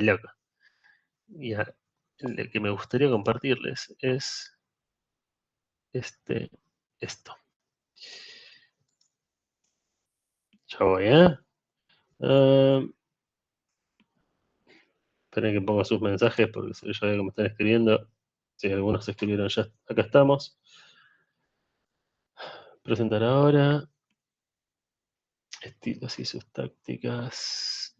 loco. Y el que me gustaría compartirles es esto. Ya voy, esperen que ponga sus mensajes porque ya veo que me están escribiendo. Si algunos escribieron ya, acá estamos. Presentar ahora. Estilos y sus tácticas.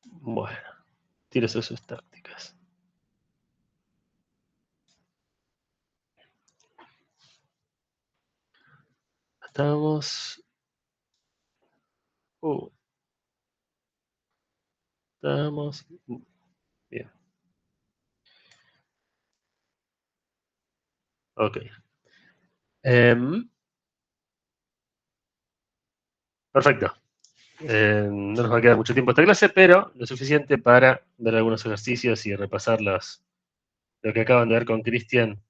Bueno, estilos y sus tácticas. Estamos. Estamos. Bien. Ok. Perfecto. No nos va a quedar mucho tiempo esta clase, pero lo suficiente para ver algunos ejercicios y repasar lo que acaban de ver con Cristian,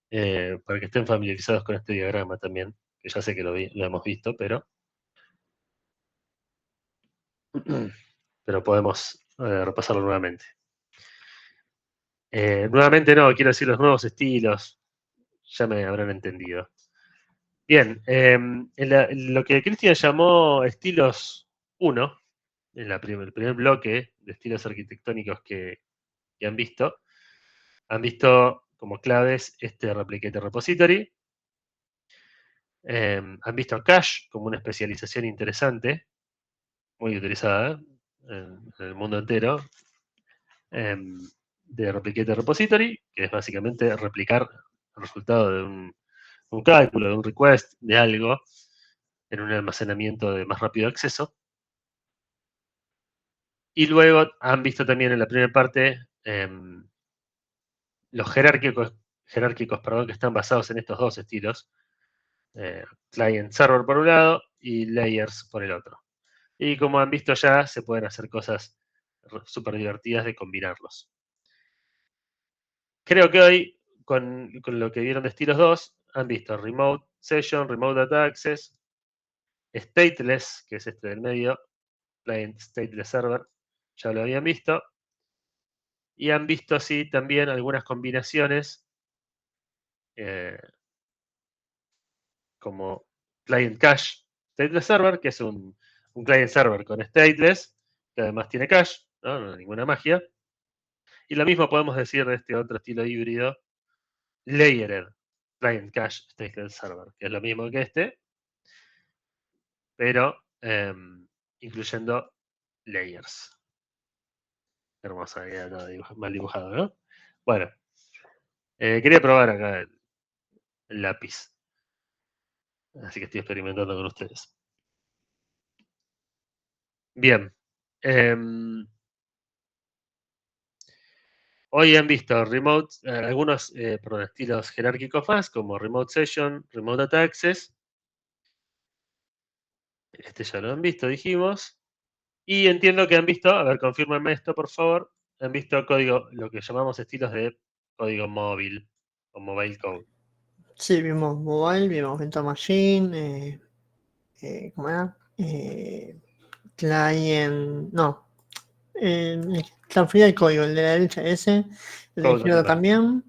para que estén familiarizados con este diagrama también, que ya sé que lo hemos visto, pero podemos repasarlo nuevamente. Nuevamente no, quiero decir los nuevos estilos, ya me habrán entendido. Bien, lo que Cristian llamó estilos 1, en el primer bloque de estilos arquitectónicos que han visto como claves este Replicator Repository. Han visto Cache como una especialización interesante, muy utilizada en el mundo entero, de Replicator Repository, que es básicamente replicar el resultado de un cálculo, de un request, de algo, en un almacenamiento de más rápido acceso. Y luego han visto también en la primera parte los jerárquicos, que están basados en estos dos estilos, client-server por un lado y layers por el otro. Y como han visto ya, se pueden hacer cosas súper divertidas de combinarlos. Creo que hoy, con lo que vieron de estilos 2, han visto Remote Session, Remote Data Access, Stateless, que es este del medio, Client Stateless Server, ya lo habían visto. Y han visto así también algunas combinaciones, como Client Cache Stateless Server, que es un client server con stateless, que además tiene cache, ¿no? Ninguna magia. Y lo mismo podemos decir de este otro estilo híbrido, Layered Client Cache Stateless Server, que es lo mismo que este, pero incluyendo layers. Hermosa idea, mal dibujado, ¿no? Bueno, quería probar acá el lápiz. Así que estoy experimentando con ustedes. Bien. Hoy han visto algunos estilos jerárquicos más, como Remote Session, Remote Data Access. Este ya lo han visto, dijimos. Y entiendo que han visto, a ver, confírmenme esto, por favor, han visto código, lo que llamamos estilos de código móvil o mobile code. Sí, vimos mobile, vimos Virtual Machine, ¿cómo era? Client, no. Transferir el código, el de la derecha ese, el de la izquierda también.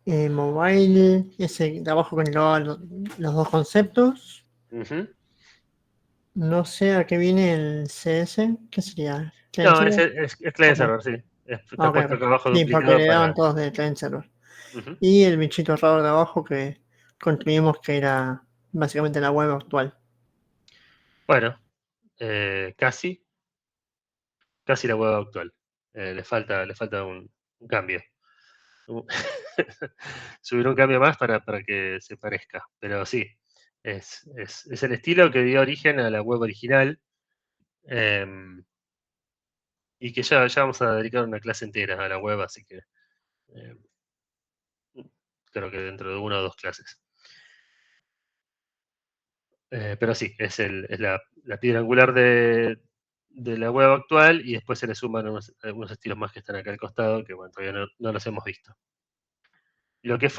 Mobile, ese de abajo conllevaba los dos conceptos. No sé a qué viene el CS, ¿qué sería? No, es client server, sí. Está puesto acá abajo Sí, porque duplicado le daban para... todos de client server. Y el bichito raro de abajo que construimos que era básicamente la web actual. Bueno, casi la web actual. Le falta un cambio. Subir un cambio más para que se parezca. Pero sí, es el estilo que dio origen a la web original. Y que ya vamos a dedicar una clase entera a la web, así que creo que dentro de una o dos clases. Pero sí, es la piedra angular de la web actual, y después se le suman algunos estilos más que están acá al costado, que bueno, todavía no los hemos visto. Lo que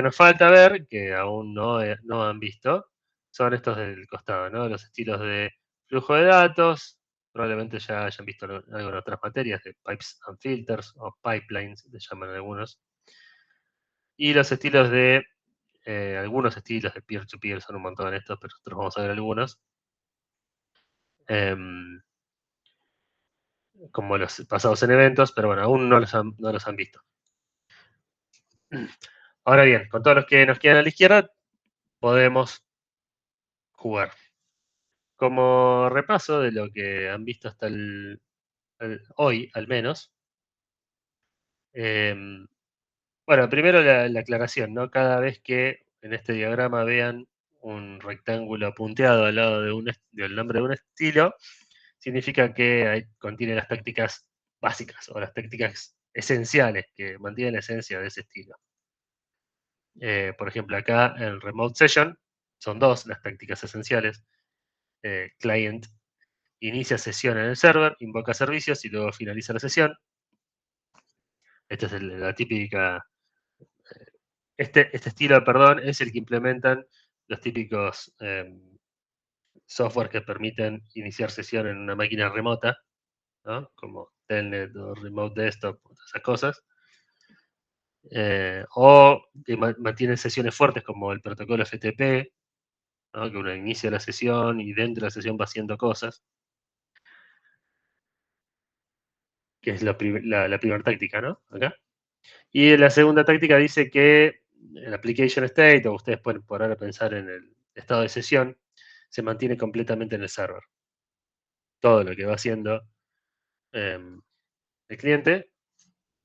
nos falta ver, que aún no han visto, son estos del costado, ¿no? Los estilos de flujo de datos, probablemente ya hayan visto algo en otras materias de pipes and filters o pipelines, le llaman algunos. Y los estilos de, algunos estilos de peer-to-peer son un montón estos, pero nosotros vamos a ver algunos. Como los basados en eventos, pero bueno, aún no los han visto. Ahora bien, con todos los que nos quedan a la izquierda, podemos jugar. Como repaso de lo que han visto hasta hoy, al menos. Bueno, primero la aclaración, ¿no? Cada vez que en este diagrama vean un rectángulo punteado al lado del nombre de un estilo, significa que contiene las tácticas básicas o las tácticas esenciales que mantienen la esencia de ese estilo. Por ejemplo, acá en Remote Session son dos las tácticas esenciales. Client inicia sesión en el server, invoca servicios y luego finaliza la sesión. Esta es la típica. Este estilo, perdón, es el que implementan los típicos software que permiten iniciar sesión en una máquina remota, ¿no? Como Telnet o Remote Desktop, esas cosas. O que mantienen sesiones fuertes como el protocolo FTP, ¿no? Que uno inicia la sesión y dentro de la sesión va haciendo cosas, que es la primera táctica, ¿no? Acá. Y la segunda táctica dice que el application state, o ustedes pueden por ahora pensar en el estado de sesión, se mantiene completamente en el server. Todo lo que va haciendo el cliente,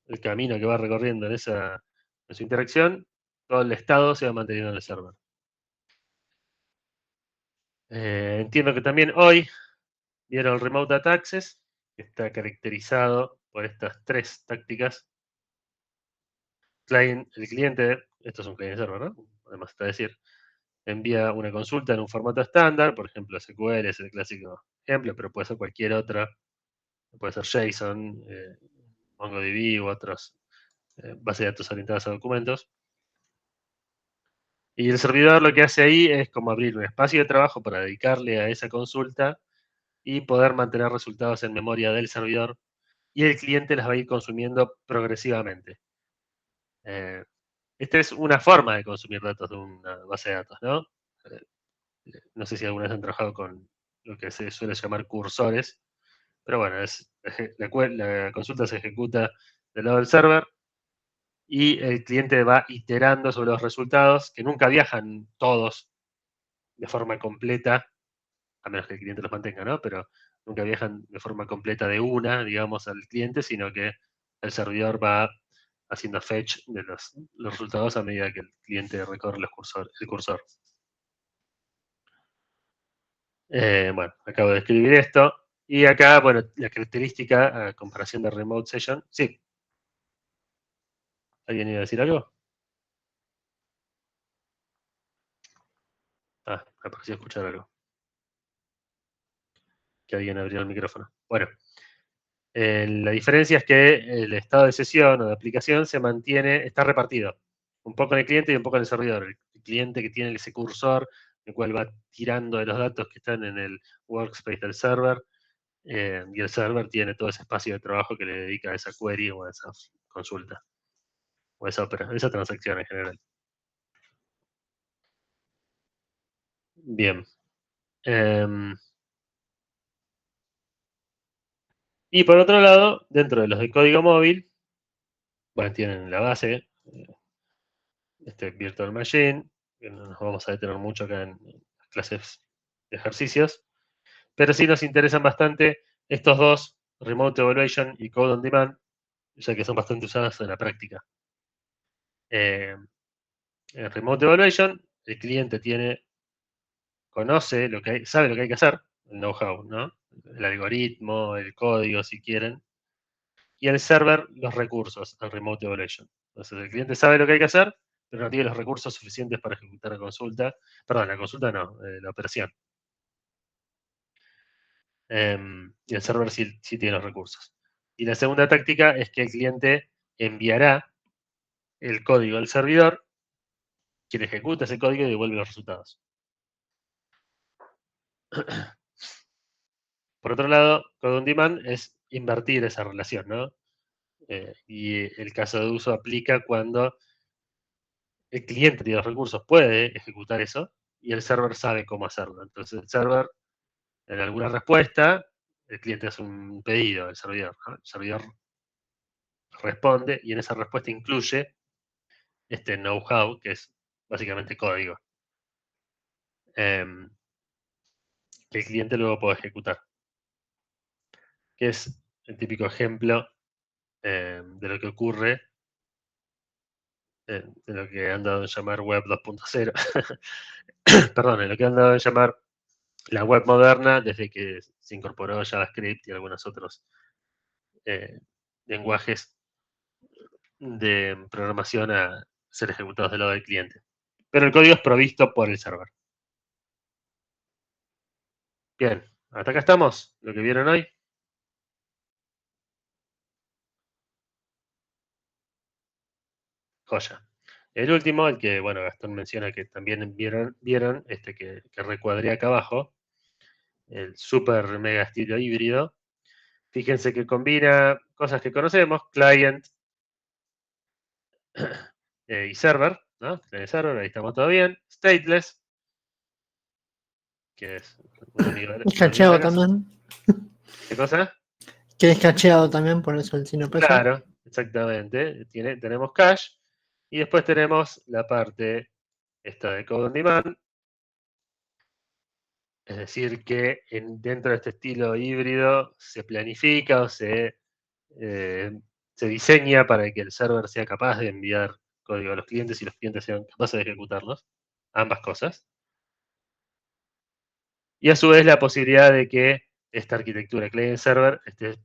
el camino que va recorriendo en su interacción, todo el estado se va manteniendo en el server. Entiendo que también hoy vieron el Remote Data Access, que está caracterizado por estas tres tácticas. El cliente, esto es un cliente server, ¿no? Además está decir, envía una consulta en un formato estándar, por ejemplo SQL es el clásico ejemplo, pero puede ser cualquier otra, puede ser JSON, MongoDB u otras bases de datos orientadas a documentos. Y el servidor lo que hace ahí es como abrir un espacio de trabajo para dedicarle a esa consulta y poder mantener resultados en memoria del servidor, y el cliente las va a ir consumiendo progresivamente. Esta es una forma de consumir datos de una base de datos, ¿no? No sé si alguna vez han trabajado con lo que se suele llamar cursores, pero bueno, la consulta se ejecuta del lado del server y el cliente va iterando sobre los resultados, que nunca viajan todos de forma completa, a menos que el cliente los mantenga, ¿no? Pero nunca viajan de forma completa de una, digamos, al cliente, sino que el servidor va haciendo fetch de los resultados a medida que el cliente recorre el cursor. Bueno, acabo de escribir esto. Y acá, bueno, la característica a comparación de Remote Session. Sí. ¿Alguien iba a decir algo? Ah, me pareció escuchar algo. Que alguien abrió el micrófono. Bueno, la diferencia es que el estado de sesión o de aplicación se mantiene, está repartido. Un poco en el cliente y un poco en el servidor. El cliente que tiene ese cursor, el cual va tirando de los datos que están en el workspace del server, y el server tiene todo ese espacio de trabajo que le dedica a esa query o a esa consulta, o a esa transacción en general. Bien. Y por otro lado, dentro de los de código móvil, bueno, tienen la base, este Virtual Machine, que no nos vamos a detener mucho acá en las clases de ejercicios, pero sí nos interesan bastante estos dos, Remote Evaluation y Code on Demand, ya que son bastante usadas en la práctica. En Remote Evaluation, el cliente conoce sabe lo que hay que hacer, el know-how, ¿no? El algoritmo, el código, si quieren, y el server los recursos, el Remote Evaluation. Entonces el cliente sabe lo que hay que hacer, pero no tiene los recursos suficientes para ejecutar la consulta. Perdón, la consulta no, la operación. Y el server sí tiene los recursos. Y la segunda táctica es que el cliente enviará el código al servidor, quien ejecuta ese código y devuelve los resultados. por otro lado, Code on Demand es invertir esa relación, ¿no? Y el caso de uso aplica cuando el cliente tiene los recursos, puede ejecutar eso, y el server sabe cómo hacerlo. Entonces el server, en alguna respuesta, el cliente hace un pedido al servidor, ¿no? El servidor responde y en esa respuesta incluye este know-how, que es básicamente código, que el cliente luego puede ejecutar. Que es el típico ejemplo de lo que ocurre, de lo que han dado en llamar Web 2.0. Perdón, en lo que han dado en llamar la web moderna desde que se incorporó JavaScript y algunos otros lenguajes de programación a ser ejecutados del lado del cliente. Pero el código es provisto por el server. Bien, hasta acá estamos, lo que vieron hoy. Joya. El último, el que, bueno, Gastón menciona que también vieron este que recuadré acá abajo, el super mega estilo híbrido. Fíjense que combina cosas que conocemos, client y server, ¿no? Client server, ahí estamos todo bien. Stateless, que es un amigo de Es la cacheado casa. también. ¿Qué cosa? Que es cacheado también, por eso el signo peso. Claro, exactamente. Tenemos cache y después tenemos la parte esta de Code on Demand. Es decir, que dentro de este estilo híbrido se planifica o se diseña para que el server sea capaz de enviar código a los clientes y los clientes sean capaces de ejecutarlos. Ambas cosas. Y a su vez la posibilidad de que esta arquitectura client-server esté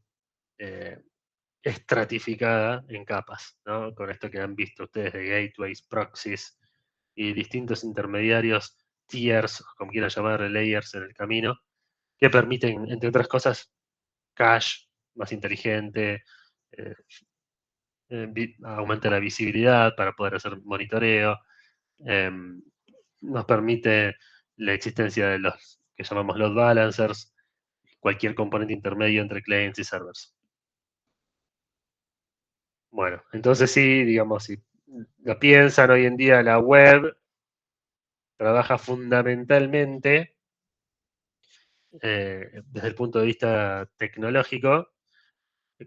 estratificada en capas, ¿no? Con esto que han visto ustedes de gateways, proxies y distintos intermediarios, tiers, como quieran llamar, layers en el camino, que permiten, entre otras cosas, cache más inteligente, eh, aumenta la visibilidad para poder hacer monitoreo, nos permite la existencia de los que llamamos load balancers, cualquier componente intermedio entre clients y servers. Bueno, entonces sí, digamos, si lo piensan hoy en día, la web trabaja fundamentalmente desde el punto de vista tecnológico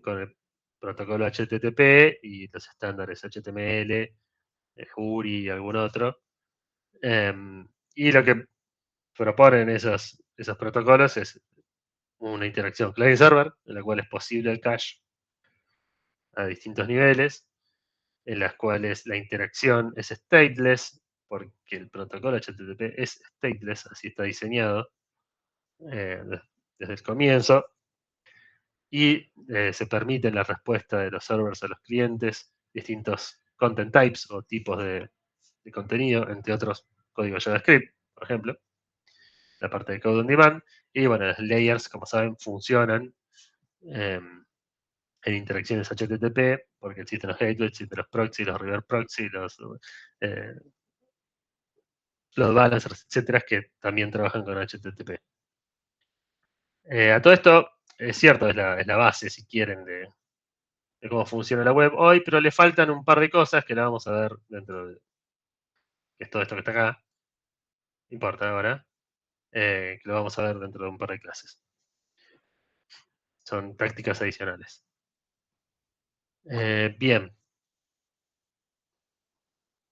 con el protocolo HTTP y los estándares HTML, URI y algún otro. Y lo que proponen esos protocolos es una interacción client-server, en la cual es posible el cache a distintos niveles, en las cuales la interacción es stateless, porque el protocolo HTTP es stateless, así está diseñado eh, desde el comienzo, y se permite la respuesta de los servers a los clientes, distintos content types o tipos de contenido, entre otros código JavaScript, por ejemplo, la parte de Code on Demand, y bueno, los layers, como saben, funcionan en interacciones HTTP, porque existen los gateways, existen los proxy, los river proxy, eh, los balancers, etcétera, que también trabajan con HTTP. A todo esto, es cierto, es la base, si quieren, de cómo funciona la web hoy, pero le faltan un par de cosas que la vamos a ver dentro de que es todo esto que está acá. No importa ahora, que lo vamos a ver dentro de un par de clases. Son prácticas adicionales. Bien.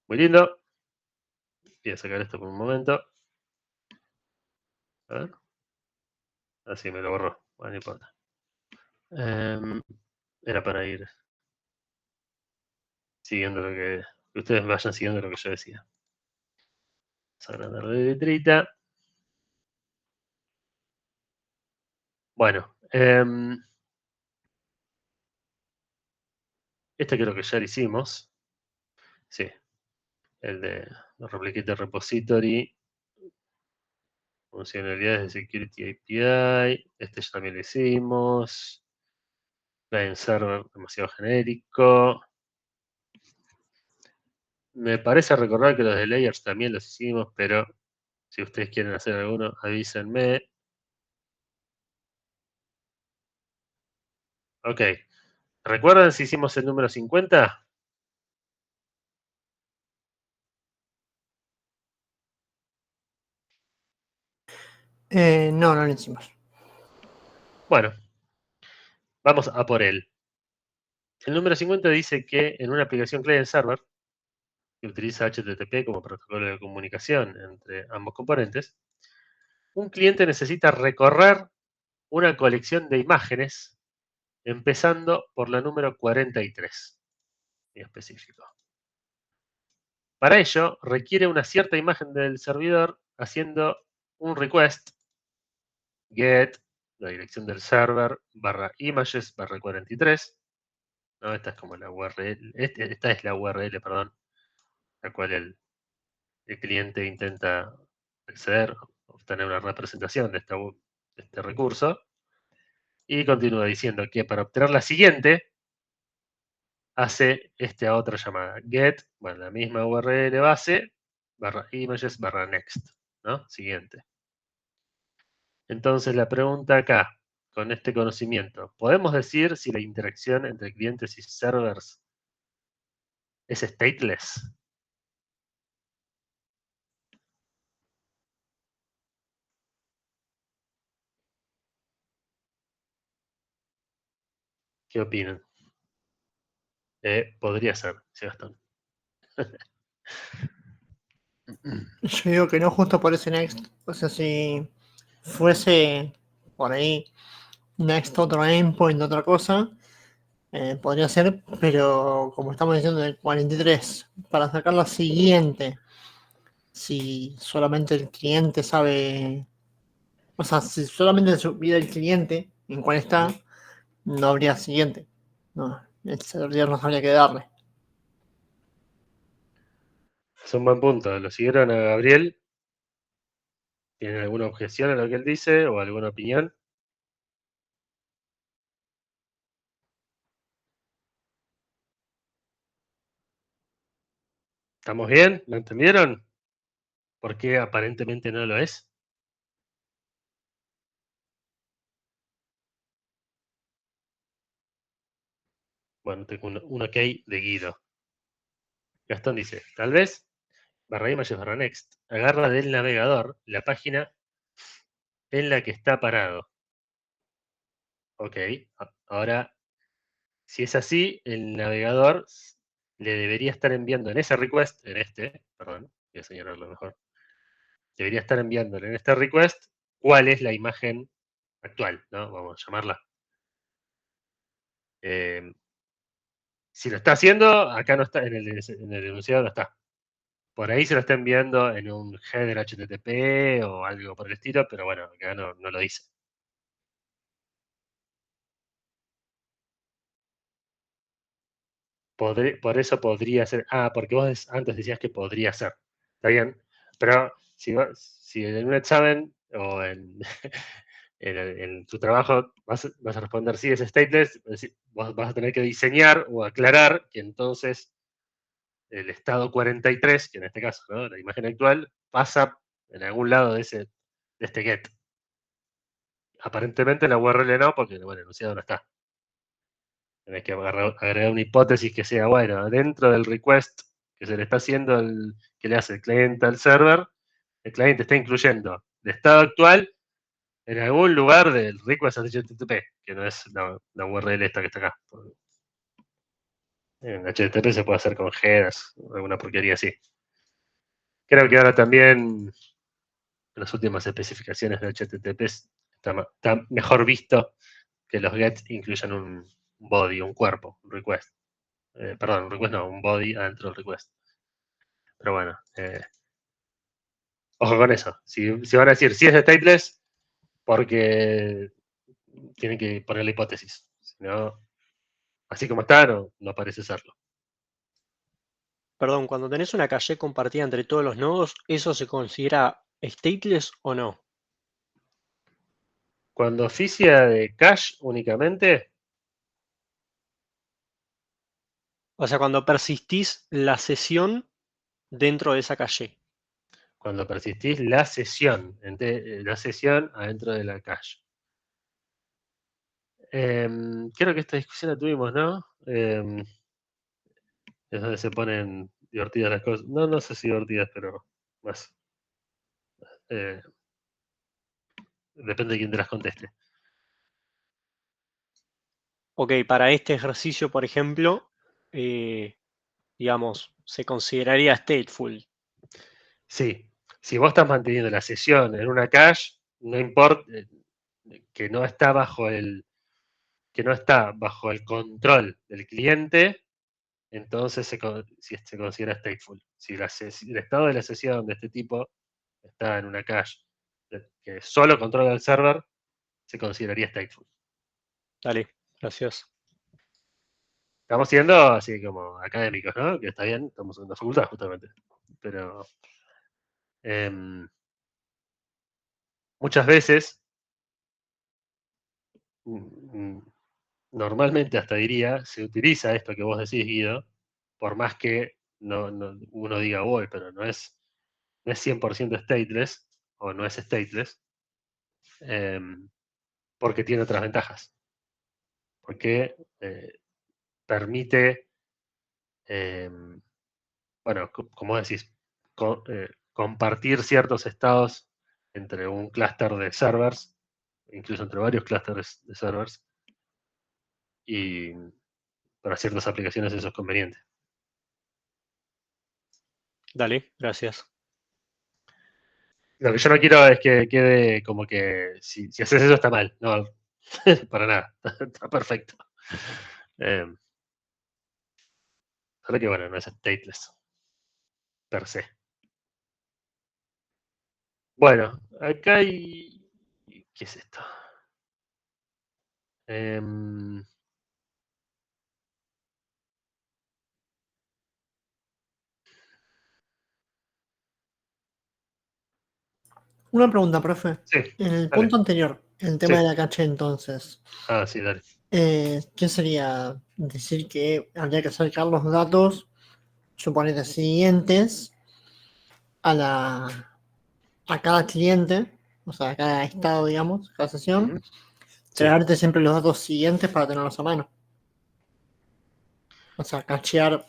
Muy lindo. Voy a sacar esto por un momento. A ver. Así me lo borró. Bueno, no importa. Era para ir siguiendo que ustedes vayan siguiendo lo que yo decía. Vamos a agrandar la letrita. Bueno, este creo que ya lo hicimos. Sí, el de los Replicator Repository, funcionalidades de Security API. Este ya también lo hicimos. Client Server, demasiado genérico. Me parece recordar que los de Layers también los hicimos, pero si ustedes quieren hacer alguno, avísenme. Ok. ¿Recuerdan si hicimos el número 50? No, no lo hicimos. Bueno, vamos a por él. El número 50 dice que en una aplicación client-server que utiliza HTTP como protocolo de comunicación entre ambos componentes, un cliente necesita recorrer una colección de imágenes empezando por la número 43, en específico. Para ello, requiere una cierta imagen del servidor haciendo un request get, la dirección del server, /images, /43. ¿No? Esta es como la URL, esta es la URL, perdón, la cual el cliente intenta acceder, obtener una representación de este recurso. Y continúa diciendo que para obtener la siguiente, hace esta otra llamada. Get, bueno, la misma URL base, /images, /next, ¿no? Siguiente. Entonces la pregunta acá, con este conocimiento, ¿podemos decir si la interacción entre clientes y servers es stateless? ¿Qué opinan? Podría ser, sí, Gastón. Yo digo que no justo por ese next. O sea, si fuese por ahí next otro endpoint, otra cosa, podría ser, pero como estamos diciendo del 43, para sacar la siguiente, si solamente el cliente sabe, o sea, si solamente se olvida el cliente en cuál está, no habría siguiente. No, el servidor no sabría qué darle. Es un buen punto. ¿Lo siguieron a Gabriel? ¿Tienen alguna objeción a lo que él dice o alguna opinión? ¿Estamos bien? ¿Lo entendieron? ¿Por qué aparentemente no lo es? Bueno, tengo un ok de Guido. Gastón dice, tal vez, /images, /next, agarra del navegador la página en la que está parado. Ok, ahora, si es así, el navegador le debería estar enviando en ese request, perdón, voy a señalarlo mejor, debería estar enviándole en este request cuál es la imagen actual, ¿no? Vamos a llamarla. Si lo está haciendo, acá no está, en el enunciado no está. Por ahí se lo está enviando en un header HTTP o algo por el estilo, pero bueno, acá no lo dice. Por eso podría ser. Ah, porque vos antes decías que podría ser. Está bien. Pero si en un examen o en, en tu trabajo vas a responder sí, es stateless, vos vas a tener que diseñar o aclarar que entonces el estado 43, que en este caso, ¿no? La imagen actual, pasa en algún lado de este get. Aparentemente la URL no, porque bueno, el enunciado no está. Tenés que agregar una hipótesis que sea, bueno, dentro del request que se le está haciendo, que le hace el cliente al server, el cliente está incluyendo el estado actual en algún lugar del request HTTP, que no es la URL esta que está acá. En HTTP se puede hacer con headers, alguna porquería así. Creo que ahora también en las últimas especificaciones de HTTP está mejor visto que los gets incluyan un body, un cuerpo, un request. Perdón, un request no, un body adentro del request. Pero bueno, ojo con eso. Si van a decir si es stateless, porque tienen que poner la hipótesis. Si no, así como está, no parece serlo. Perdón, cuando tenés una caché compartida entre todos los nodos, ¿eso se considera stateless o no? Cuando oficia de cache únicamente, O sea, cuando persistís la sesión dentro de esa caché. cuando persistís la sesión adentro de la cache. Creo que esta discusión la tuvimos, ¿no? Es donde se ponen divertidas las cosas. No sé si divertidas, pero más. Depende de quién te las conteste. Ok, para este ejercicio, por ejemplo, digamos, se consideraría stateful. Sí, si vos estás manteniendo la sesión en una cache, no importa que no está bajo el control del cliente, entonces se considera stateful. Si el estado de la sesión de este tipo está en una cache que solo controla el server, se consideraría stateful. Dale, gracias. Estamos siendo así como académicos, ¿no? Que está bien, estamos en la facultad justamente. Pero muchas veces, normalmente hasta diría, se utiliza esto que vos decís, Guido, por más que uno diga, voy, pero no es 100% stateless, o no es stateless, porque tiene otras ventajas. Porque permite, bueno, como decís, compartir ciertos estados entre un clúster de servers, incluso entre varios clústeres de servers, y para ciertas aplicaciones eso es conveniente. Dale, gracias. Lo que yo no quiero es que quede como que si haces eso está mal. No, para nada. Está perfecto. Solo que bueno, no es stateless per se. Bueno, acá hay... ¿Qué es esto? Una pregunta, profe. Sí, En el dale. punto anterior, el tema Sí. de la caché, entonces, Ah, sí, dale. ¿qué sería decir que habría que acercar los datos, suponete siguientes, a cada cliente, o sea, a cada estado, digamos, cada sesión, Ujú. Sí. traerte siempre los datos siguientes para tenerlos a mano? O sea, cachear,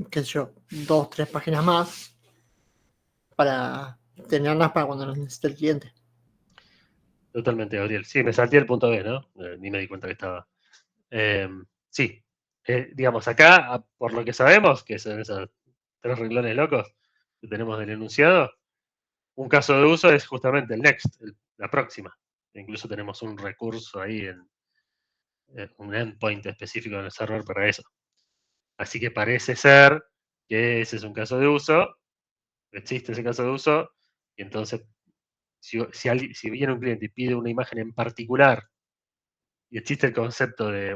qué sé yo, 2, 3 páginas más para tenerlas para cuando las necesite el cliente. Totalmente, Gabriel. Sí, me salté el punto B, ¿no? Ni me di cuenta que estaba. Sí. Digamos, acá, por lo que sabemos, que son esos 3 renglones locos que tenemos del enunciado, un caso de uso es justamente el next, la próxima. Incluso tenemos un recurso ahí en un endpoint específico en el server para eso. Así que parece ser que ese es un caso de uso, existe ese caso de uso, y entonces si viene un cliente y pide una imagen en particular y existe el concepto de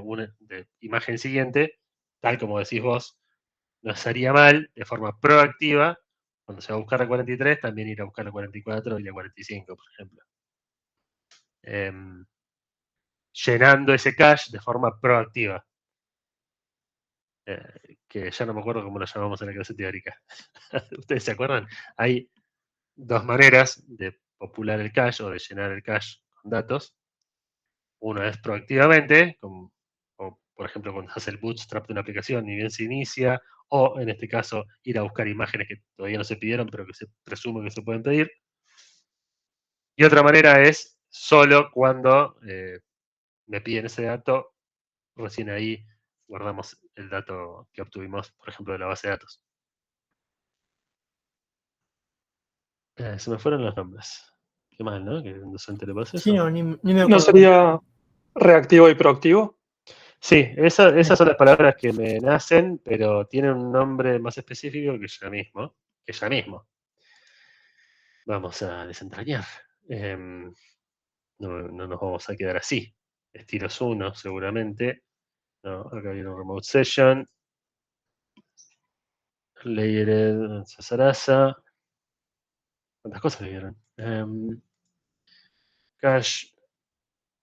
imagen siguiente, tal como decís vos, no sería mal, de forma proactiva, cuando se va a buscar la 43, también ir a buscar la 44 y la 45, por ejemplo. Llenando ese cache de forma proactiva. Que ya no me acuerdo cómo lo llamamos en la clase teórica. ¿Ustedes se acuerdan? Hay 2 maneras de popular el cache o de llenar el cache con datos. Uno es proactivamente, o por ejemplo cuando hace el bootstrap de una aplicación ni bien se inicia, o en este caso ir a buscar imágenes que todavía no se pidieron pero que se presume que se pueden pedir. Y otra manera es solo cuando me piden ese dato, recién ahí guardamos el dato que obtuvimos, por ejemplo, de la base de datos. Se me fueron los nombres. Qué mal, ¿no? Que un docente le pase Sí, eso. no, ni me acuerdo. ¿No sería reactivo y proactivo? Sí, esas son las palabras que me nacen, pero tienen un nombre más específico que ya mismo. Vamos a desentrañar. No nos vamos a quedar así. Estilos 1, seguramente. No, acá viene un remote session. Layered Sarasa. ¿Cuántas cosas le dieron? Cache.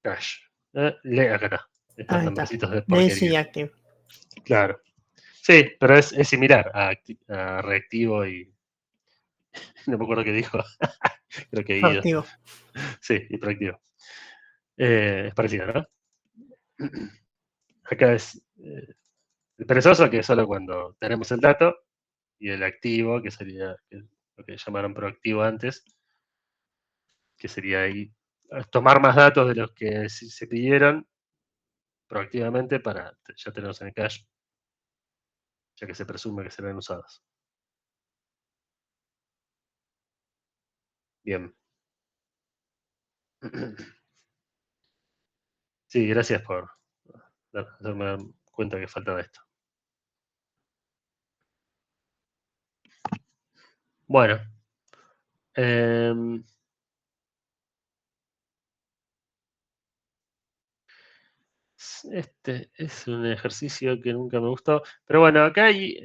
Acá está. Estos Ahí está. nombrecitos de Lazy porquería. Active. Claro. Sí, pero es similar a reactivo y. No me acuerdo qué dijo. Creo que Guido. Proactivo. Sí, y proactivo. Es parecido, ¿no? Acá es el perezoso, que es solo cuando tenemos el dato, y el activo, que sería lo que llamaron proactivo antes, que sería ahí tomar más datos de los que se pidieron proactivamente para ya tenerlos en el cache, ya que se presume que serán usados. Bien. Sí, gracias por darme cuenta que faltaba esto. Bueno. Este es un ejercicio que nunca me gustó. Pero bueno, acá hay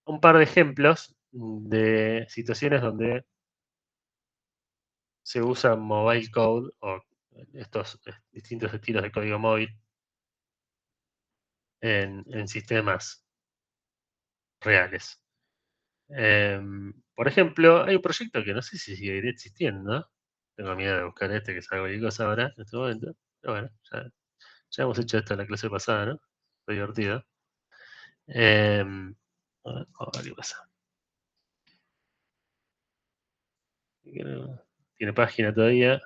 un par de ejemplos de situaciones donde se usa mobile code o estos distintos estilos de código móvil en sistemas reales. Por ejemplo, hay un proyecto que no sé si seguirá existiendo, ¿no? Tengo miedo de buscar este, que salga cualquier cosa ahora, en este momento. Pero bueno, ya hemos hecho esto en la clase pasada, ¿no? Fue divertido. A ver qué pasa. Tiene página todavía.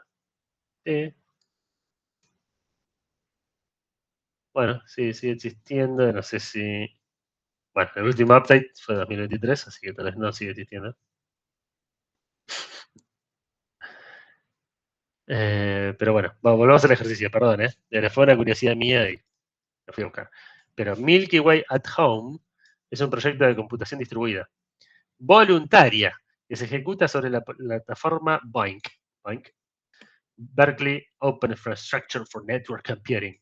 Bueno, sí, sigue existiendo. No sé si. Bueno, el último update fue 2023, así que tal vez no sigue existiendo. Pero bueno, volvamos al ejercicio, perdón, fue una curiosidad mía y lo fui a buscar. Pero Milky Way at Home es un proyecto de computación distribuida, voluntaria, que se ejecuta sobre la plataforma BOINC, Berkeley Open Infrastructure for Network Computing,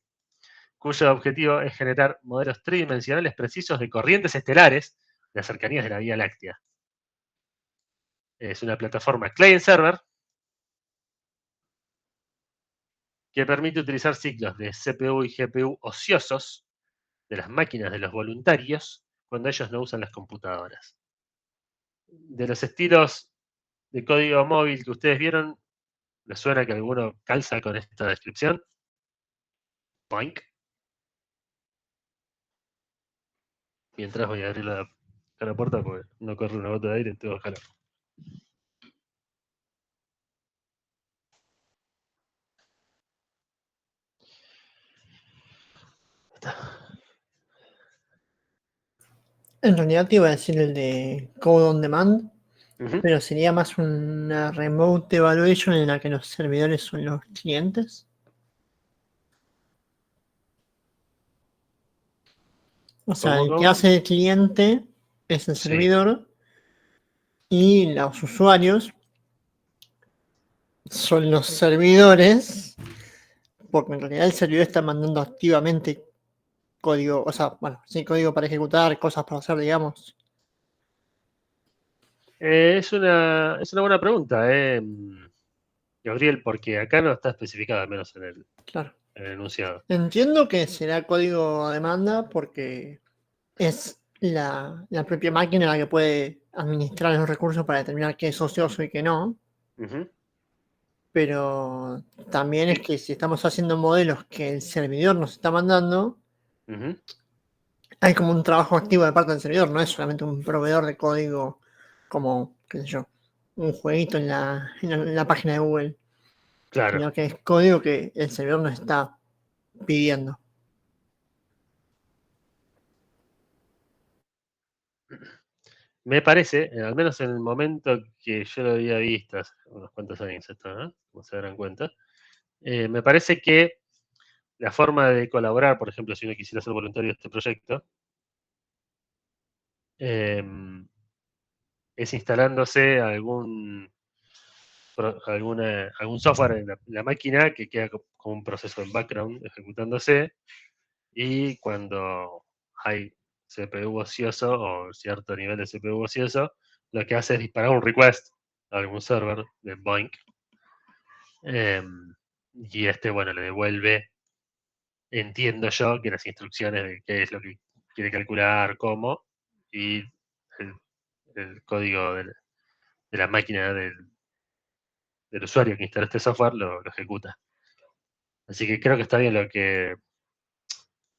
cuyo objetivo es generar modelos tridimensionales precisos de corrientes estelares de las cercanías de la Vía Láctea. Es una plataforma client-server que permite utilizar ciclos de CPU y GPU ociosos de las máquinas de los voluntarios cuando ellos no usan las computadoras. De los estilos de código móvil que ustedes vieron, ¿les suena que alguno calza con esta descripción? Boink. Mientras voy a abrir la puerta porque no corre una gota de aire, tengo calor. En realidad te iba a decir el de Code on Demand, Ujú. pero sería más una remote evaluation en la que los servidores son los clientes. O sea, el que hace el cliente es el Sí. servidor y los usuarios son los servidores, porque en realidad el servidor está mandando activamente código, o sea, bueno, sí, código para ejecutar, cosas para hacer, digamos. Es una buena pregunta, Gabriel, porque acá no está especificado, al menos en Claro. el enunciado. Entiendo que será código a demanda porque es la propia máquina la que puede administrar los recursos para determinar qué es ocioso y qué no. Ujú. Pero también es que si estamos haciendo modelos que el servidor nos está mandando, Ujú. hay como un trabajo activo de parte del servidor, no es solamente un proveedor de código como, qué sé yo, un jueguito en la página de Google, Claro. sino que es código que el servidor nos está pidiendo. Me parece, al menos en el momento que yo lo había visto, hace unos cuantos años esto, ¿no? Como se darán cuenta, me parece que la forma de colaborar, por ejemplo, si uno quisiera ser voluntario de este proyecto, es instalándose algún software en la máquina que queda como un proceso en background ejecutándose, y cuando hay CPU ocioso o cierto nivel de CPU ocioso, lo que hace es disparar un request a algún server de Boink, y bueno, le devuelve, entiendo yo, que las instrucciones de qué es lo que quiere calcular, cómo, y el código de la máquina del usuario que instala este software lo ejecuta. Así que creo que está bien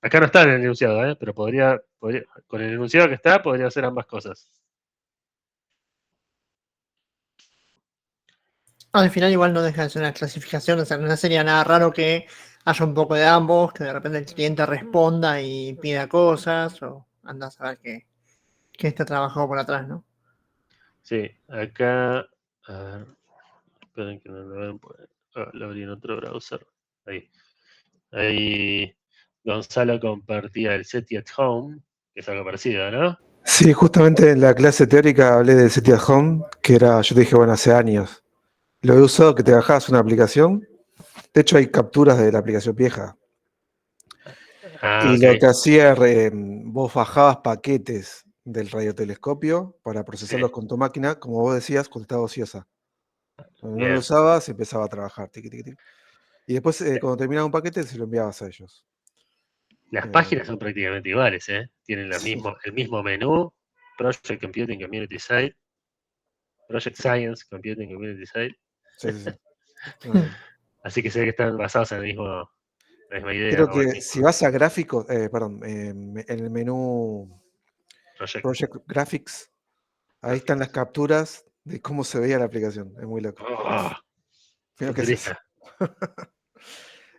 Acá no está en el enunciado, pero podría, con el enunciado que está, podría hacer ambas cosas. Al final igual no deja de ser una clasificación, o sea, no sería nada raro que haya un poco de ambos, que de repente el cliente responda y pida cosas, o anda a saber que está trabajado por atrás, ¿no? Sí, acá, a ver, esperen que no lo vean, lo abrí en otro browser. Ahí Gonzalo compartía el SETI at Home, que es algo parecido, ¿no? Sí, justamente en la clase teórica hablé del SETI at Home, que era, yo te dije, bueno, hace años. Lo he usado, que te bajabas una aplicación. De hecho, hay capturas de la aplicación vieja. Ah, Y ok. lo que hacía, vos bajabas paquetes del radiotelescopio para procesarlos Sí, con tu máquina, como vos decías, cuando estaba ociosa. Cuando no lo bien. usabas, empezaba a trabajar. Tiqui, tiqui, tiqui. Y después, cuando terminaba un paquete, se lo enviabas a ellos. Las Eh, páginas son prácticamente iguales, ¿eh? Tienen sí, el mismo menú, Project Computing Community Site, Project Science Computing Community Site. sí, sí. No, no. Así que sé que están basados en la misma idea, Creo o el que si mismo vas a gráficos, perdón, en el menú proyecto. Project Graphics, ahí están las capturas de cómo se veía la aplicación. Es muy loco. Oh, Mira qué es eso. futurista.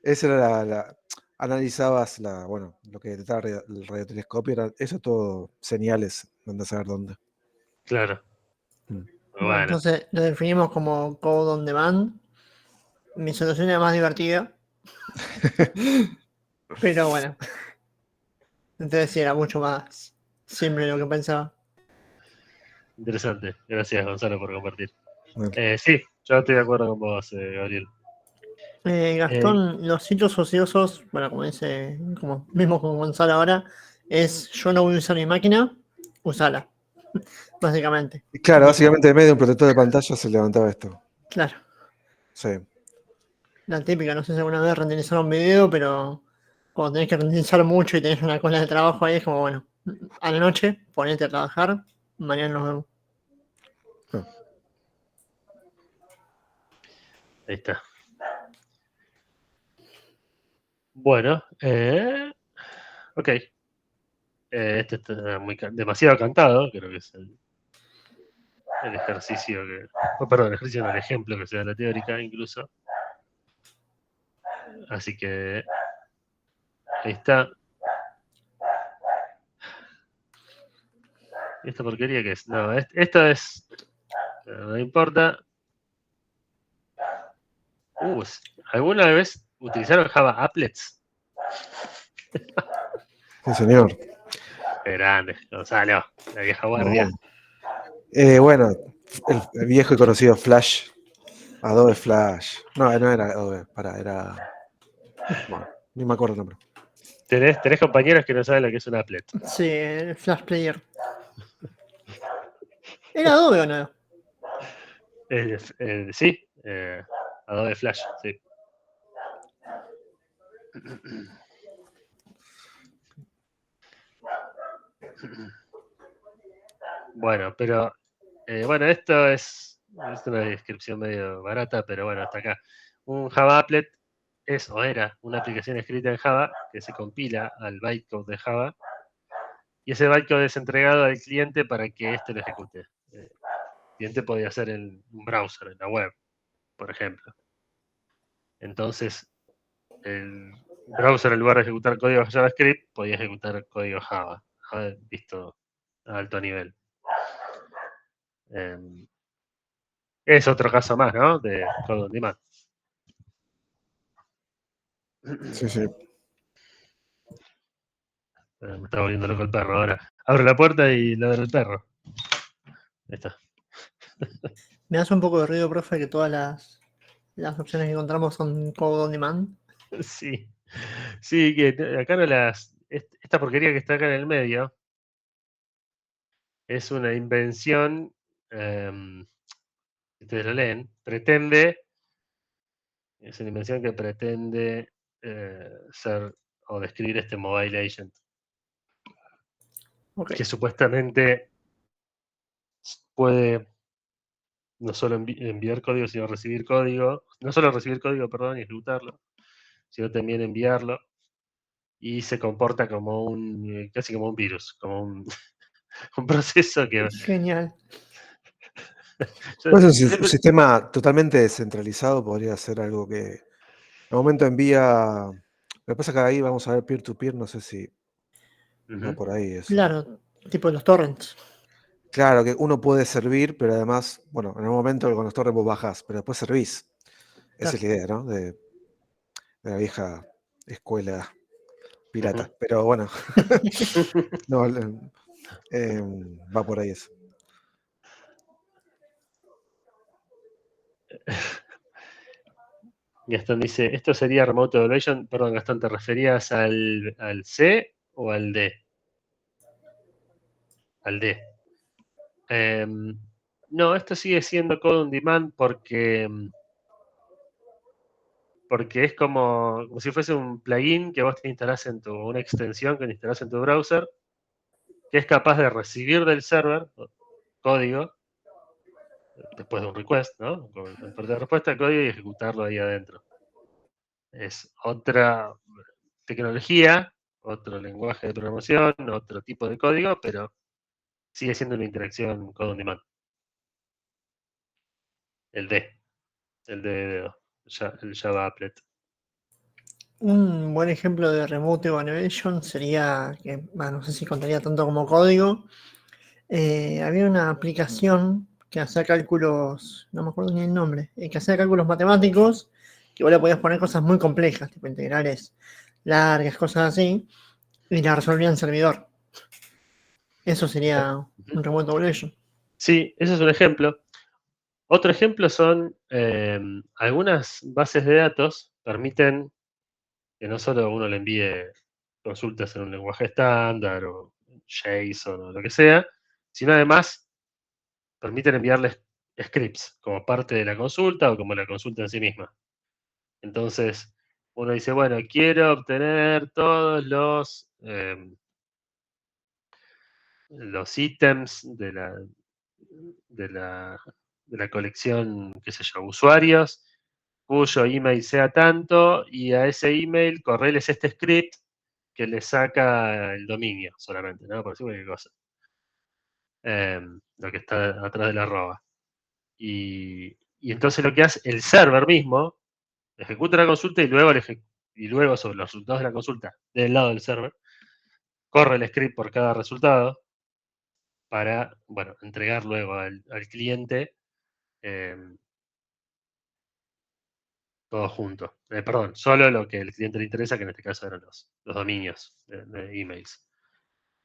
Esa era analizabas lo que detectaba el radiotelescopio, eso todo señales, donde saber dónde. Claro. Mm. Bueno, Bueno, entonces lo definimos como Code on Demand. Mi solución era más divertida, pero bueno, entonces sí era mucho más simple de lo que pensaba. interesante. Gracias, Gonzalo, por compartir. Bueno. Sí, yo estoy de acuerdo con vos, Gabriel. Gastón, los sitios ociosos, bueno, como dice, como mismo con Gonzalo ahora, es yo no voy a usar mi máquina, usala, básicamente. Y claro, Listo, básicamente en medio de un protector de pantalla se levantaba esto. claro. Sí. La típica, no sé si alguna vez renderizaron un video, pero cuando tenés que renderizar mucho y tenés una cola de trabajo ahí, es como, bueno, a la noche, ponete a trabajar, mañana nos vemos. Ah. Ahí está. Bueno, ok. Este está demasiado cantado, creo que es el ejercicio que. Perdón, el ejercicio no, el ejemplo que se da en la teórica, incluso. Así que. Ahí está. ¿Esta porquería qué es? No, esto es. No importa. ¿Alguna vez utilizaron Java Applets? Sí, señor. Qué grande, Gonzalo, la vieja guardia. Bueno, el viejo y conocido Flash. Adobe Flash. No, no era Adobe, era. Bueno, ni me acuerdo el nombre. ¿Tenés compañeros que no saben lo que es un applet? Sí, el Flash Player. ¿Era Adobe o no? Sí, Adobe Flash, sí. Bueno, pero bueno, esto es una descripción medio barata, pero bueno, hasta acá. Un Java Applet es o era una aplicación escrita en Java que se compila al bytecode de Java y ese bytecode es entregado al cliente para que éste lo ejecute. El cliente podía ser en un browser, en la web, por ejemplo. Entonces, el browser en lugar de ejecutar código JavaScript podía ejecutar código Java, visto a alto nivel. Es otro caso más, ¿no? De Code on Demand. Sí, sí. Me está volviendo loco el perro ahora. Abro la puerta y ladra el perro. Ahí está. Me hace un poco de ruido, profe, que todas las opciones que encontramos son Code on Demand. Sí. Sí, que acá no las. Esta porquería que está acá en el medio es una invención. Ustedes lo leen. Es una invención que pretende ser o describir este mobile agent. Ok. Que supuestamente puede no solo enviar código, sino recibir código. No solo recibir código, perdón, y ejecutarlo, sino también enviarlo y se comporta como casi como un virus, como un proceso que... Genial. Pues un siempre- sistema totalmente descentralizado podría ser algo que en un momento envía. Lo que pasa es que ahí vamos a ver peer-to-peer, no sé si va Ujú. por ahí eso. Claro, tipo los torrents. Claro, que uno puede servir, pero además, bueno, en un momento con los torrents vos bajás, pero después servís. Esa es la idea, ¿no? De la vieja escuela pirata. Ujú. Pero bueno, no, va por ahí eso. Gastón dice, ¿esto sería Remote Evaluation? Perdón, Gastón, ¿te referías al C o al D? Al D. No, esto sigue siendo Code on Demand porque es como si fuese un plugin que vos te instalás una extensión que te instalás en tu browser, que es capaz de recibir del server código, después de un request, ¿no? Con parte de respuesta de código y ejecutarlo ahí adentro. Es otra tecnología, otro lenguaje de programación, otro tipo de código, pero sigue siendo una interacción code on demand. El D, el Java Applet. Un buen ejemplo de Remote Evaluation sería, que no sé si contaría tanto como código. Había una aplicación que hacía cálculos, no me acuerdo ni el nombre, que hacía cálculos matemáticos, que vos le podías poner cosas muy complejas, tipo integrales largas, cosas así, y la resolvía en servidor. Eso sería un Remote Evaluation. Sí, ese es un ejemplo. Otro ejemplo son algunas bases de datos permiten que no solo uno le envíe consultas en un lenguaje estándar o JSON o lo que sea, sino además permiten enviarles scripts como parte de la consulta o como la consulta en sí misma. Entonces, uno dice, bueno, quiero obtener todos los ítems de la colección, qué sé yo, usuarios, cuyo email sea tanto, y a ese email correles este script que le saca el dominio solamente, ¿no? Por decir cualquier cosa. Lo que está atrás de la arroba. Y entonces lo que hace el server mismo, ejecuta la consulta y luego sobre los resultados de la consulta del lado del server, corre el script por cada resultado para, bueno, entregar luego al cliente todo junto. Perdón, solo lo que al cliente le interesa, que en este caso eran los dominios de emails.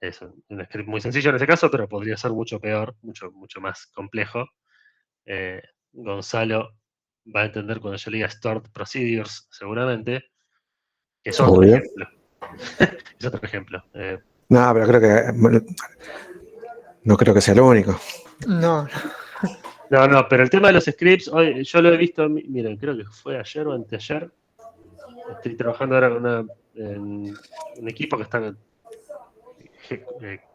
Es un script muy sencillo en ese caso, pero podría ser mucho peor, mucho más complejo. Gonzalo va a entender cuando yo le diga stored procedures, seguramente, que es otro Obvio. ejemplo. Es otro ejemplo. No, pero creo que no creo que sea lo único. No, No, pero el tema de los scripts, hoy yo lo he visto, miren, creo que fue ayer o anteayer. Estoy trabajando ahora en un equipo que está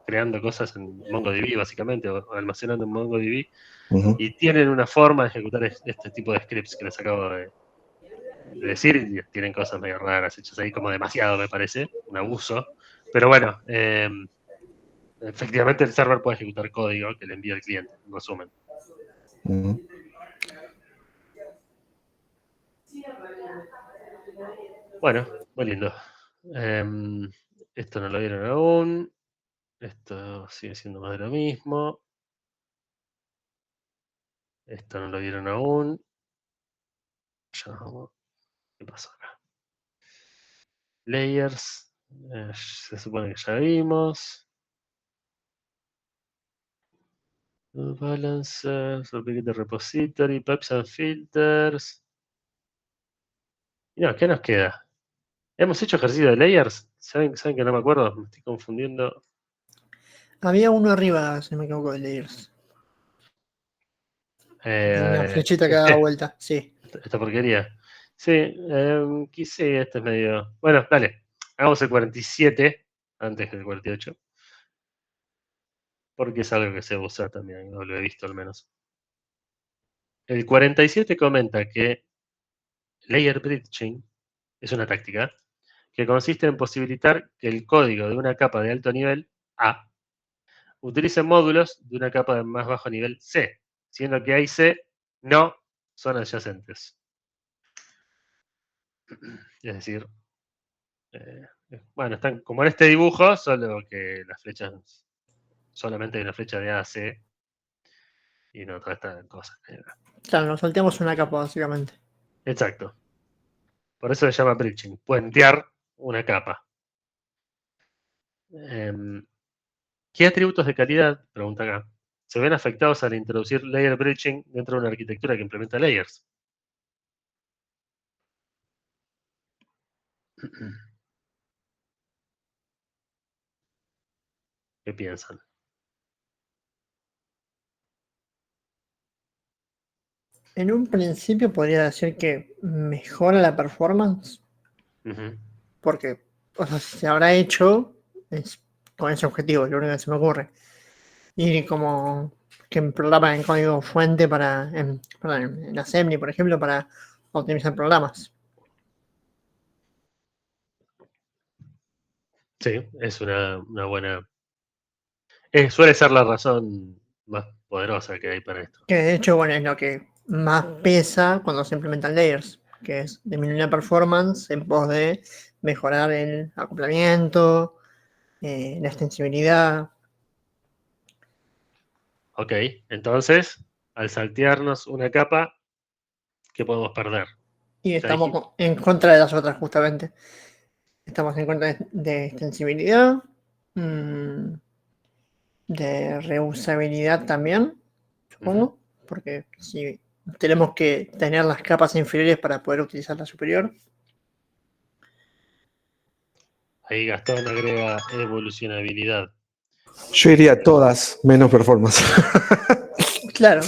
creando cosas en MongoDB, básicamente, o almacenando en MongoDB, Ujú. y tienen una forma de ejecutar este tipo de scripts que les acabo de decir, y tienen cosas medio raras hechas ahí, como demasiado, me parece, un abuso. Pero bueno, efectivamente el server puede ejecutar código que le envía el cliente, en resumen. Ujú. Bueno, muy lindo. Esto no lo vieron aún. Esto sigue siendo más de lo mismo. Esto no lo vieron aún. ¿Qué pasó acá? Layers. Se supone que ya vimos. Load balancers, duplicate repository, pipes and filters. Y no, ¿qué nos queda? ¿Hemos hecho ejercicio de layers? ¿Saben que no me acuerdo? Me estoy confundiendo. había uno arriba, si no me equivoco, de Layers. Tenía una flechita que daba vuelta, sí. Esta porquería. Sí, quise, este es medio... Bueno, dale. Hagamos el 47 antes que el 48. Porque es algo que se usa también, no lo he visto al menos. El 47 comenta que layer bridging es una táctica que consiste en posibilitar que el código de una capa de alto nivel, A, utilice módulos de una capa de más bajo nivel, C, siendo que A y C no son adyacentes. Es decir, bueno, están como en este dibujo, solo que las flechas, solamente hay una flecha de A a C y no toda esta cosa. Claro, nos salteamos una capa, básicamente. Exacto. Por eso se llama bridging, puentear una capa. ¿Qué atributos de calidad, pregunta acá, se ven afectados al introducir layer bridging dentro de una arquitectura que implementa layers? ¿Qué piensan? En un principio podría decir que mejora la performance, Ujú. porque, o sea, se habrá hecho con ese objetivo, lo único que se me ocurre. Y como que programa en código fuente en Assembly, por ejemplo, para optimizar programas. Sí, es una buena... suele ser la razón más poderosa que hay para esto. Que de hecho, bueno, es lo que más pesa cuando se implementan layers, que es disminuir la performance en pos de mejorar el acoplamiento, la extensibilidad. Ok, entonces, al saltearnos una capa, ¿qué podemos perder? Y Ya estamos dijimos. en contra de las otras, justamente. Estamos en contra de extensibilidad, de reusabilidad también, supongo, porque si tenemos que tener las capas inferiores para poder utilizar la superior. Ahí Gastón agrega evolucionabilidad. Yo iría todas menos performance. Claro,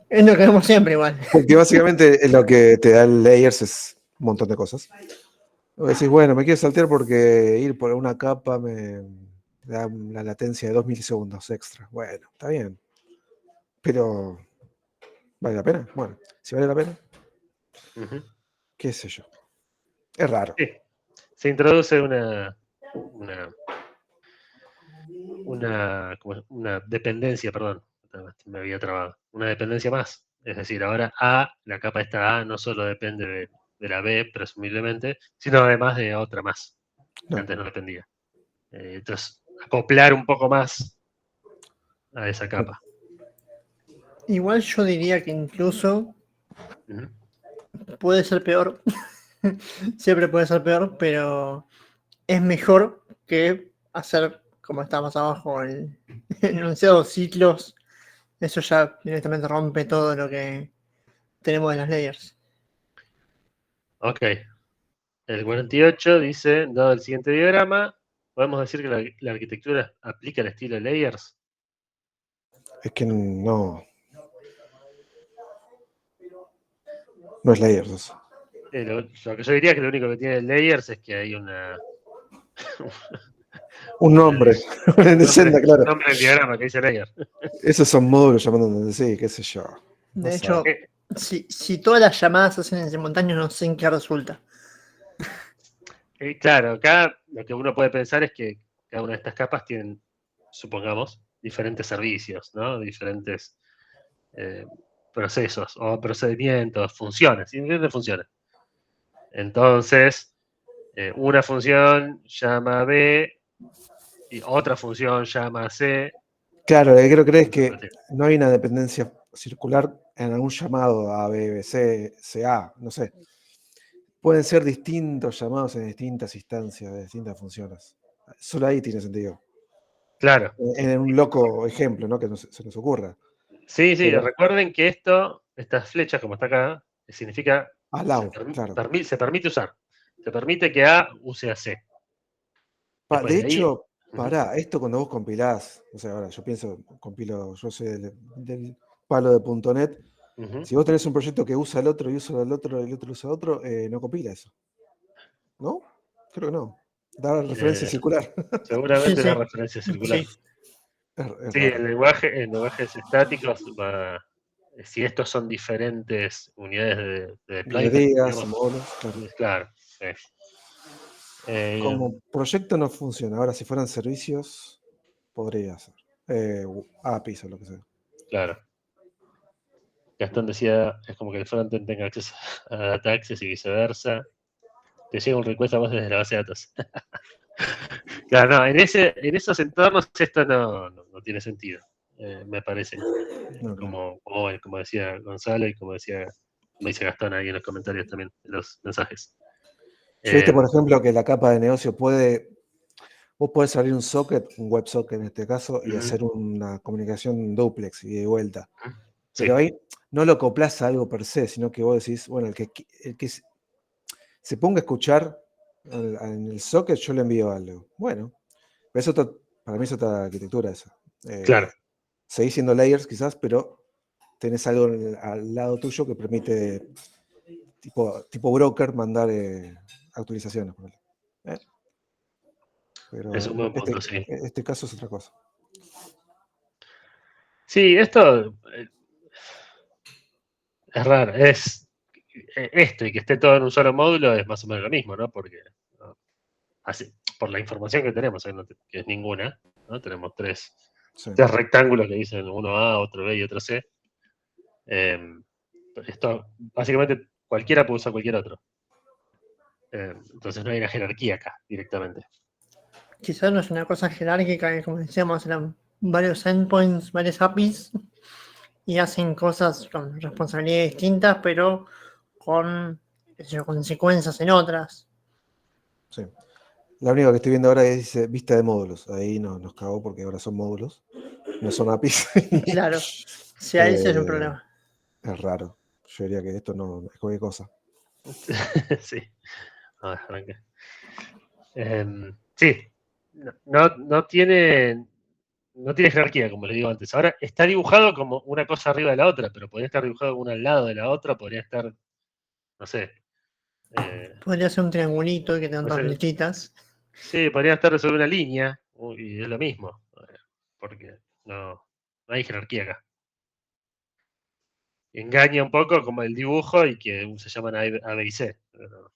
es lo que vemos siempre igual. Porque básicamente lo que te da el layers es un montón de cosas. Vos decís, bueno, me quiero saltear porque ir por una capa me da la latencia de 2 milisegundos extra. Bueno, está bien. Pero, ¿vale la pena? Bueno, si vale la pena, Ujú. qué sé yo. Es raro. Sí, se introduce una dependencia, perdón, me había trabado, una dependencia más. Es decir, ahora A, la capa esta A, no solo depende de la B, presumiblemente, sino además de otra más, que No. antes no dependía. Entonces, acoplar un poco más a esa capa. Igual yo diría que incluso Ujú. puede ser peor. Siempre puede ser peor, pero es mejor que hacer, como está más abajo, el enunciado ciclos. Eso ya directamente rompe todo lo que tenemos en las layers. Ok. El 48 dice, dado el siguiente diagrama, podemos decir que la arquitectura aplica el estilo de layers. Es que no. No es layers eso. Lo que yo diría que lo único que tiene layers es que hay una... Un nombre. En Senda, claro. nombre del diagrama que dice layer. Esos son módulos llamando sí, qué sé yo. No De sé. hecho, si todas las llamadas se hacen en simultáneo, no sé en qué resulta. Claro, acá lo que uno puede pensar es que cada una de estas capas tienen, supongamos, diferentes servicios, ¿no? Diferentes procesos o procedimientos, funciones, diferentes funciones. Entonces, una función llama a B y otra función llama a C. Claro, lo que quiero creer es que no hay una dependencia circular en algún llamado a B, B, C, CA, no sé. Pueden ser distintos llamados en distintas instancias de distintas funciones. Solo ahí tiene sentido. Claro. En un loco ejemplo, ¿no? Que no se nos ocurra. Sí, Pero- recuerden que estas flechas, como está acá, significa Allow, claro. se permite usar. Se permite que A use a C. Después De de ahí, hecho, pará, esto cuando vos compilás, o sea, ahora yo pienso, compilo, yo soy del palo de .NET. ujú, Si vos tenés un proyecto que usa el otro y usa el otro y el otro usa otro, no compila eso. ¿No? Creo que no. Da referencia circular. seguramente Sí, la sí. referencia circular. Sí. Es Sí, raro. en lenguajes estáticos, si estos son diferentes unidades de deployment, Librerías, digamos, módulos, claro. claro. Sí. Como proyecto no funciona. Ahora, si fueran servicios, podría ser. APIs o lo que sea. Claro. Gastón decía, es como que el frontend tenga acceso a data access y viceversa. Te llega un request a vos desde la base de datos. Claro, no, en esos entornos esto no tiene sentido, me parece. No, claro. Como decía Gonzalo y como me dice Gastón ahí en los comentarios también, en los mensajes. Yo viste, por ejemplo, que la capa de negocio vos podés abrir un socket, un WebSocket en este caso, y hacer una comunicación duplex y de vuelta. Sí, Pero ahí no lo acoplás a algo per se, sino que vos decís, bueno, el que se ponga a escuchar en el socket, yo le envío algo. Bueno, pero para mí es otra arquitectura esa. claro. Seguís siendo layers quizás, pero tenés algo al lado tuyo que permite, tipo broker, mandar actualizaciones. Pero Es un buen punto, sí. este caso es otra cosa. Sí, esto es raro. Esto y que esté todo en un solo módulo es más o menos lo mismo, ¿no? Porque por la información que tenemos, que es ninguna, ¿no? Tenemos tres rectángulos que dicen uno A, otro B y otro C. Esto, básicamente, cualquiera puede usar cualquier otro. Entonces no hay una jerarquía acá, directamente. Quizás no es una cosa jerárquica, que como decíamos, eran varios endpoints, varias APIs, y hacen cosas con responsabilidades distintas, pero con consecuencias en otras. Sí. La única que estoy viendo ahora dice vista de módulos. Ahí nos cagó porque ahora son módulos, no son APIs. Claro, si ahí sí es un problema. Es raro. Yo diría que esto no es cualquier cosa. Sí. A ver, arranca. Sí. No tiene jerarquía, como les digo antes. Ahora está dibujado como una cosa arriba de la otra, pero podría estar dibujado una al lado de la otra, podría estar, no sé. Podría ser un triangulito y que tengan No dos sé. flechitas. Sí, podría estar sobre una línea y es lo mismo, porque no hay jerarquía acá. Engaña un poco como el dibujo y que se llaman A, B y C. Pero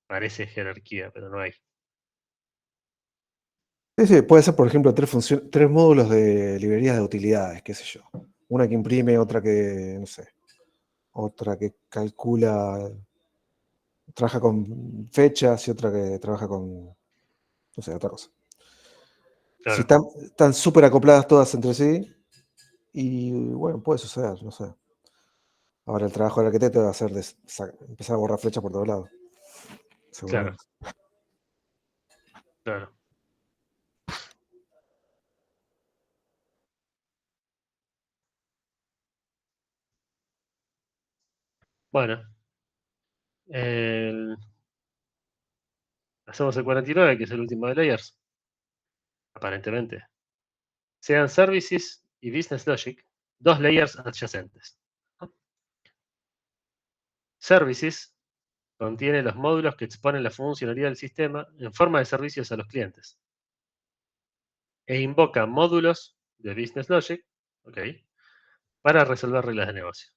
parece jerarquía, pero no hay. Sí, puede ser, por ejemplo, tres módulos de librerías de utilidades, qué sé yo. Una que imprime, otra que, no sé, otra que calcula, trabaja con fechas y otra que trabaja con, no sé, otra cosa. Claro. Si están súper acopladas todas entre sí, y bueno, puede suceder, no sé. Ahora el trabajo del arquitecto va a ser empezar a borrar flechas por todos lados. Claro. Seguramente. Claro. Bueno. Hacemos el 49, que es el último de layers. Aparentemente. Sean services y business logic, dos layers adyacentes. Services contiene los módulos que exponen la funcionalidad del sistema en forma de servicios a los clientes. E invoca módulos de business logic, para resolver reglas de negocio.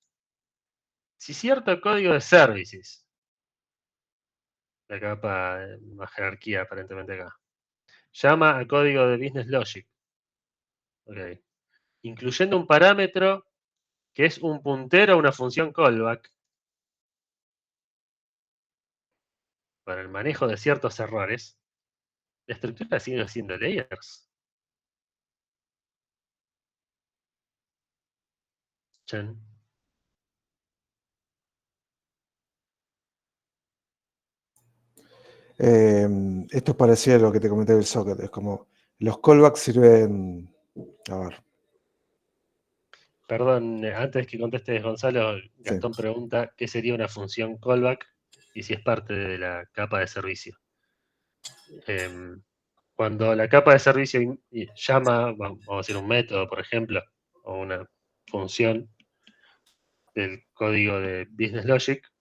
Si cierto código de services, la capa más jerarquía aparentemente acá, llama a código de business logic, incluyendo un parámetro que es un puntero a una función callback para el manejo de ciertos errores, la estructura sigue siendo layers. Chan. Esto es parecido a lo que te comenté del socket. Es como los callbacks sirven. A ver. Perdón, antes que contestes, Gonzalo, Gastón pregunta qué sería una función callback y si es parte de la capa de servicio. Cuando la capa de servicio llama, vamos a decir un método, por ejemplo, o una función del código de Business Logic,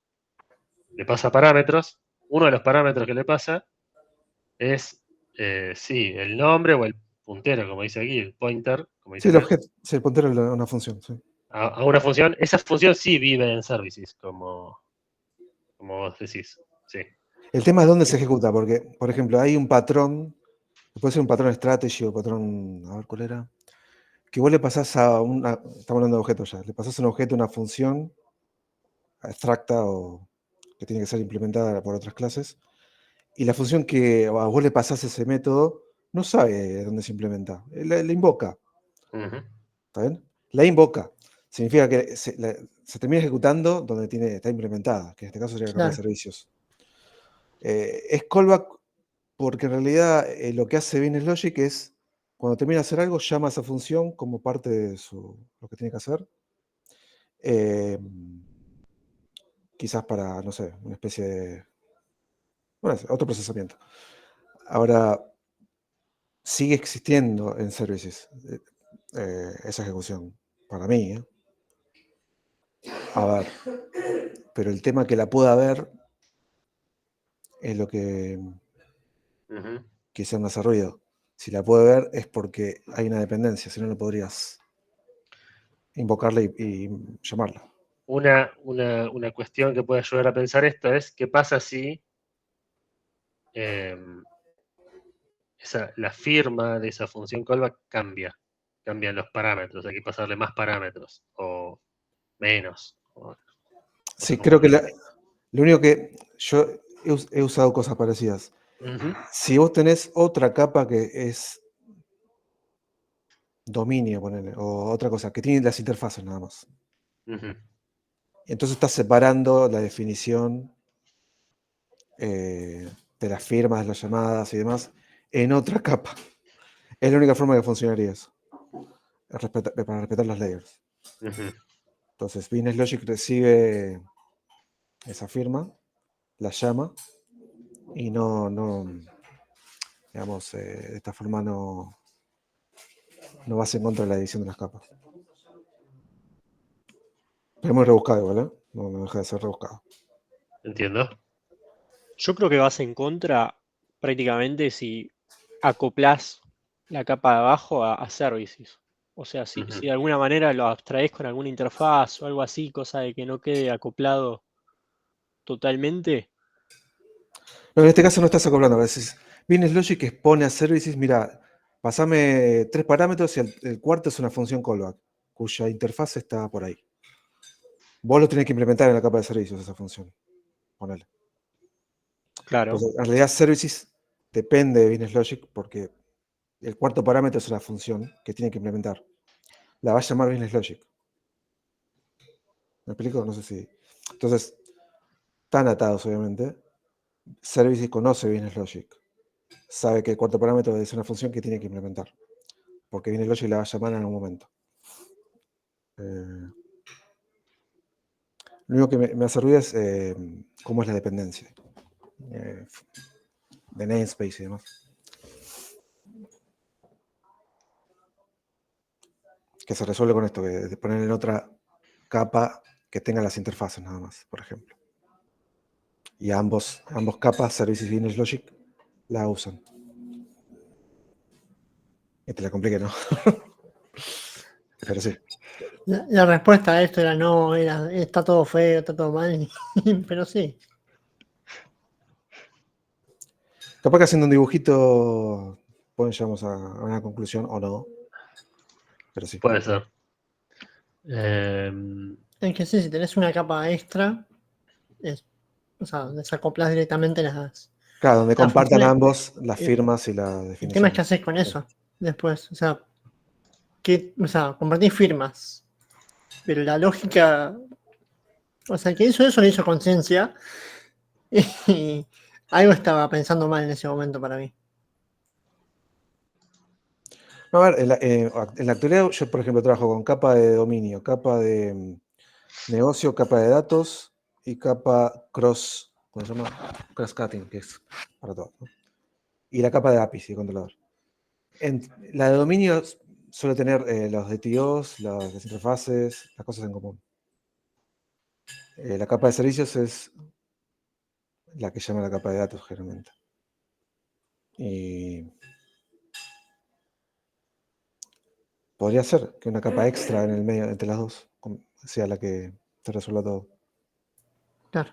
le pasa parámetros. Uno de los parámetros que le pasa es, sí, el nombre o el puntero, como dice aquí, el pointer, como dice Sí, el acá, objeto, sí, el puntero es una función. Sí. a una función. Esa función sí vive en services, como vos decís. Sí. El tema es dónde se ejecuta, porque, por ejemplo, hay un patrón, puede ser un patrón strategy o patrón, a ver cuál era, que vos le pasás a estamos hablando de objetos ya, le pasás a un objeto una función abstracta o que tiene que ser implementada por otras clases, y la función que a vos le pasás ese método no sabe dónde se implementa, la invoca, Ujú. ¿está bien? La invoca. Significa que se termina ejecutando donde está implementada, que en este caso sería la capa de Claro. servicios. Es callback porque en realidad lo que hace Business Logic es, cuando termina de hacer algo, llama a esa función como parte de lo que tiene que hacer. Eh, quizás para, no sé, una especie de, bueno, otro procesamiento. Ahora, sigue existiendo en services esa ejecución, para mí. A ver, pero el tema que la pueda ver es lo que Ujú. quizás me hace ruido. Si la puede ver es porque hay una dependencia, si no, no podrías invocarla y llamarla. Una cuestión que puede ayudar a pensar esto es qué pasa si la firma de esa función callback cambian los parámetros, hay que pasarle más parámetros o menos. O no sé Sí, cómo creo que hablar. lo único que yo he usado cosas parecidas. Ujú. Si vos tenés otra capa que es dominio, ponele, o otra cosa, que tiene las interfaces nada más. Ujú. Entonces estás separando la definición de las firmas, de las llamadas y demás en otra capa. Es la única forma que funcionaría eso, para respetar las layers. Ujú. Entonces, Business Logic recibe esa firma, la llama y digamos, de esta forma no vas en contra de la edición de las capas. Es muy rebuscado igual, ¿eh? No deja de ser rebuscado. Entiendo. Yo creo que vas en contra prácticamente si acoplás la capa de abajo a services. O sea, si Ujú. de alguna manera lo abstraes con alguna interfaz o algo así, cosa de que no quede acoplado totalmente. No, en este caso no estás acoplando. A veces Business Logic expone a services, mira, pasame 3 parámetros y el cuarto es una función callback, cuya interfaz está por ahí. Vos lo tenés que implementar en la capa de servicios, esa función. Ponele. Claro, Entonces, en realidad, services depende de Business Logic porque el cuarto parámetro es una función que tiene que implementar. La va a llamar Business Logic. ¿Me explico? No sé si. Entonces, están atados, obviamente. Services conoce Business Logic. Sabe que el cuarto parámetro es una función que tiene que implementar. Porque Business Logic la va a llamar en algún momento. Lo único que me hace ruido es cómo es la dependencia de namespace y demás. Que se resuelve con esto, de poner en otra capa que tenga las interfaces nada más, por ejemplo. Y ambos capas, Services y Business Logic, la usan. Y te la compliqué, ¿no? Pero sí. La respuesta a esto era no, está todo feo, está todo mal, pero sí. Capaz que haciendo un dibujito llegamos a una conclusión o no. Pero sí. Puede ser. Em, Es que sí, si tenés una capa extra, o sea, desacoplas directamente las Claro, donde compartan funciones. ambos las El, firmas y la el tema es definición. qué haces con eso después. O sea, compartís firmas. Pero la lógica. O sea, el que hizo eso lo hizo conciencia. Y algo estaba pensando mal en ese momento para mí. No, a ver, en la actualidad yo, por ejemplo, trabajo con capa de dominio, capa de negocio, capa de datos y capa ¿cómo se llama? Cross-cutting, que es para todo, ¿no? Y la capa de APIs y controlador. La de dominio suele tener los DTOs, las interfaces, las cosas en común. La capa de servicios es la que llama la capa de datos generalmente. Y podría ser que una capa extra en el medio entre las dos sea la que te resuelva todo. Claro.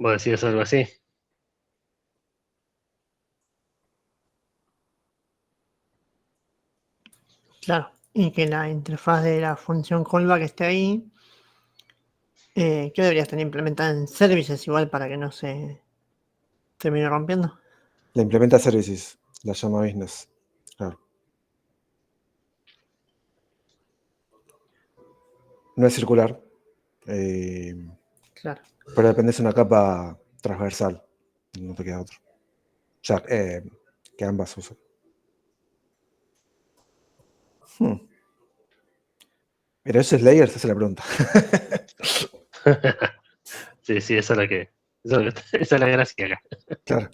¿Vos decís algo así? Claro. Y que la interfaz de la función callback esté ahí. Que debería estar implementada en services igual para que no se termine rompiendo. La implementa services, la llama business. Claro. No es circular, Claro. pero depende de una capa transversal. No te queda otro. O sea, que ambas usan. Pero eso es layers, esa es la pregunta. Sí, esa es la que. Esa es la gracia acá. Claro.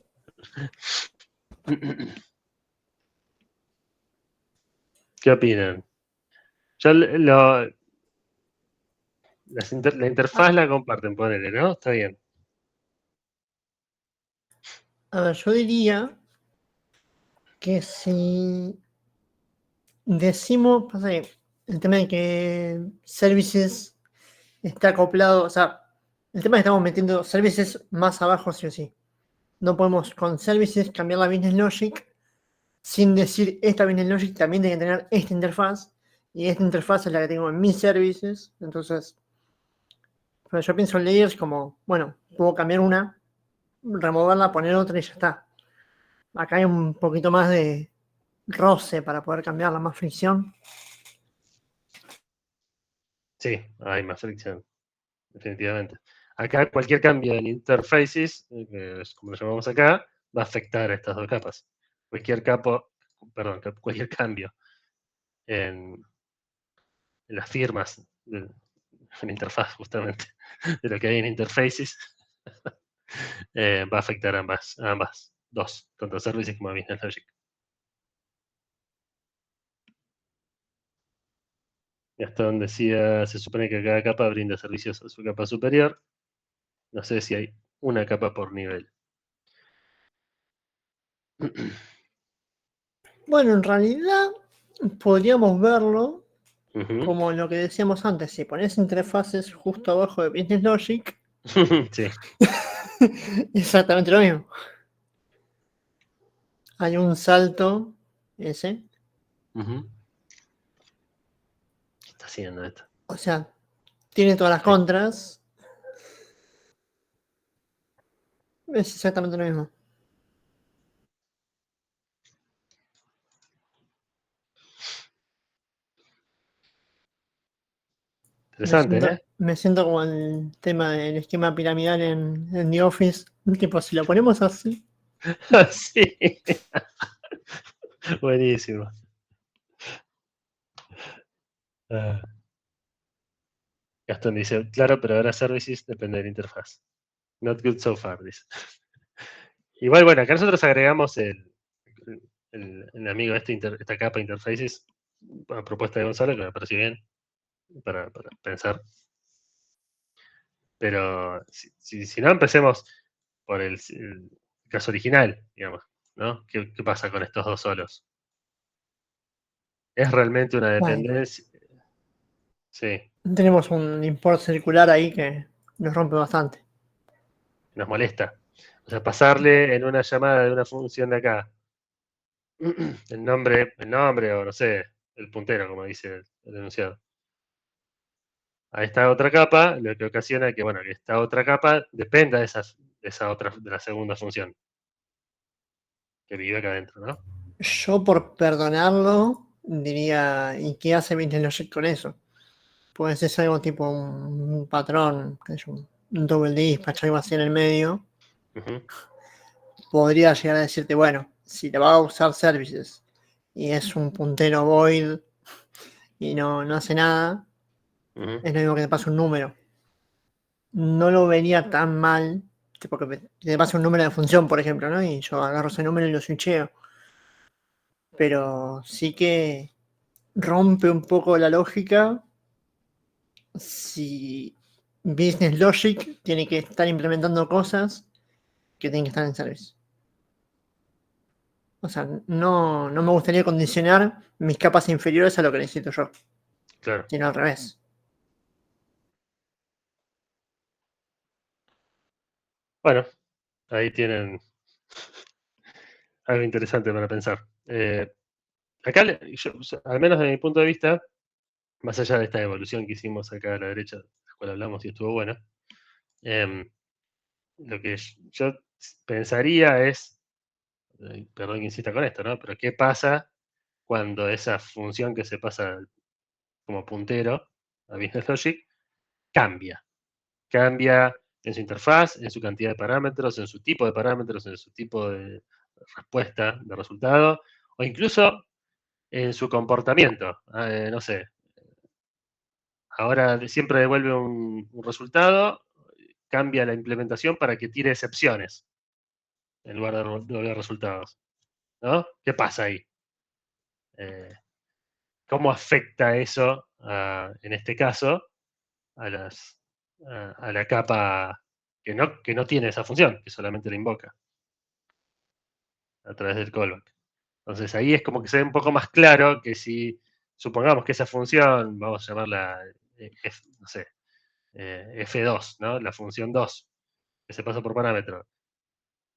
¿Qué opinan? Yo la interfaz la comparten, ponele, ¿no? Está bien. A ver, yo diría que si decimos, pasa que el tema de que services está acoplado, o sea, el tema es que estamos metiendo services más abajo sí o sí. No podemos con services cambiar la business logic sin decir esta business logic también tiene que tener esta interfaz y esta interfaz es la que tengo en mis services. Entonces, pero yo pienso en layers como, bueno, puedo cambiar una, removerla, poner otra y ya está. Acá hay un poquito más de roce para poder cambiarla, más fricción. Sí, hay más fricción, definitivamente. Acá cualquier cambio en interfaces, que es como lo llamamos acá, va a afectar a estas dos capas. Cualquier cualquier cambio en las firmas de la interfaz, justamente, de lo que hay en interfaces, va a afectar a ambas dos, tanto services como business logic. Gastón decía, se supone que cada capa brinda servicios a su capa superior. No sé si hay una capa por nivel. Bueno, en realidad podríamos verlo Ujú. como lo que decíamos antes. Si pones interfaces justo abajo de Business Logic, Sí, exactamente lo mismo. Hay un salto ese. ujú. ¿Qué está haciendo esto? O sea, tiene todas las Sí. contras. Es exactamente lo mismo. Interesante, ¿eh? Me siento como el tema del esquema piramidal en The Office. Tipo, si lo ponemos así. Sí. Buenísimo. Ah, Gastón dice, claro, pero ahora services depende de la interfaz. Not good so far, dice. Igual, bueno, acá nosotros agregamos el amigo esta capa interfaces a propuesta de Gonzalo, que me pareció bien para pensar. Pero si no, empecemos por el caso original, digamos, ¿no? ¿Qué pasa con estos dos solos? ¿Es realmente una Bueno, dependencia? Sí, tenemos un import circular ahí que nos rompe bastante. nos molesta. O sea, pasarle en una llamada de una función de acá el nombre o no sé, el puntero, como dice el enunciado. A esta otra capa, lo que ocasiona que, bueno, que esta otra capa dependa de esa otra, de la segunda función que vive acá adentro, ¿no? Yo por perdonarlo diría, ¿y qué hace Business Logic con eso? Puede ser algo tipo un patrón, que es un double dispatch, algo así en el medio. Ujú, Podría llegar a decirte, bueno, si te va a usar services y es un puntero void y no hace nada, ujú, es lo mismo que te pasa un número. No lo vería tan mal, tipo que te pasa un número de función, por ejemplo, ¿no? Y yo agarro ese número y lo switcheo. Pero sí que rompe un poco la lógica si Business Logic tiene que estar implementando cosas que tienen que estar en service. O sea, no me gustaría condicionar mis capas inferiores a lo que necesito yo, claro. sino al revés. Bueno, ahí tienen algo interesante para pensar. Acá, al menos desde mi punto de vista, más allá de esta evolución que hicimos acá a la derecha, de la cual hablamos y estuvo buena, lo que yo pensaría es, perdón que insista con esto, ¿no? Pero ¿qué pasa cuando esa función que se pasa como puntero a Business Logic cambia? Cambia en su interfaz, en su cantidad de parámetros, en su tipo de parámetros, en su tipo de respuesta de resultado, o incluso en su comportamiento. No sé, ahora siempre devuelve un resultado, cambia la implementación para que tire excepciones en lugar de devolver resultados. ¿No? ¿Qué pasa ahí? ¿Cómo afecta eso, en este caso, a, a la capa que no tiene esa función, que solamente la invoca a través del callback? Entonces ahí es como que se ve un poco más claro que si supongamos que esa función, vamos a llamarla no sé, F2, ¿no? La función 2, que se pasa por parámetro.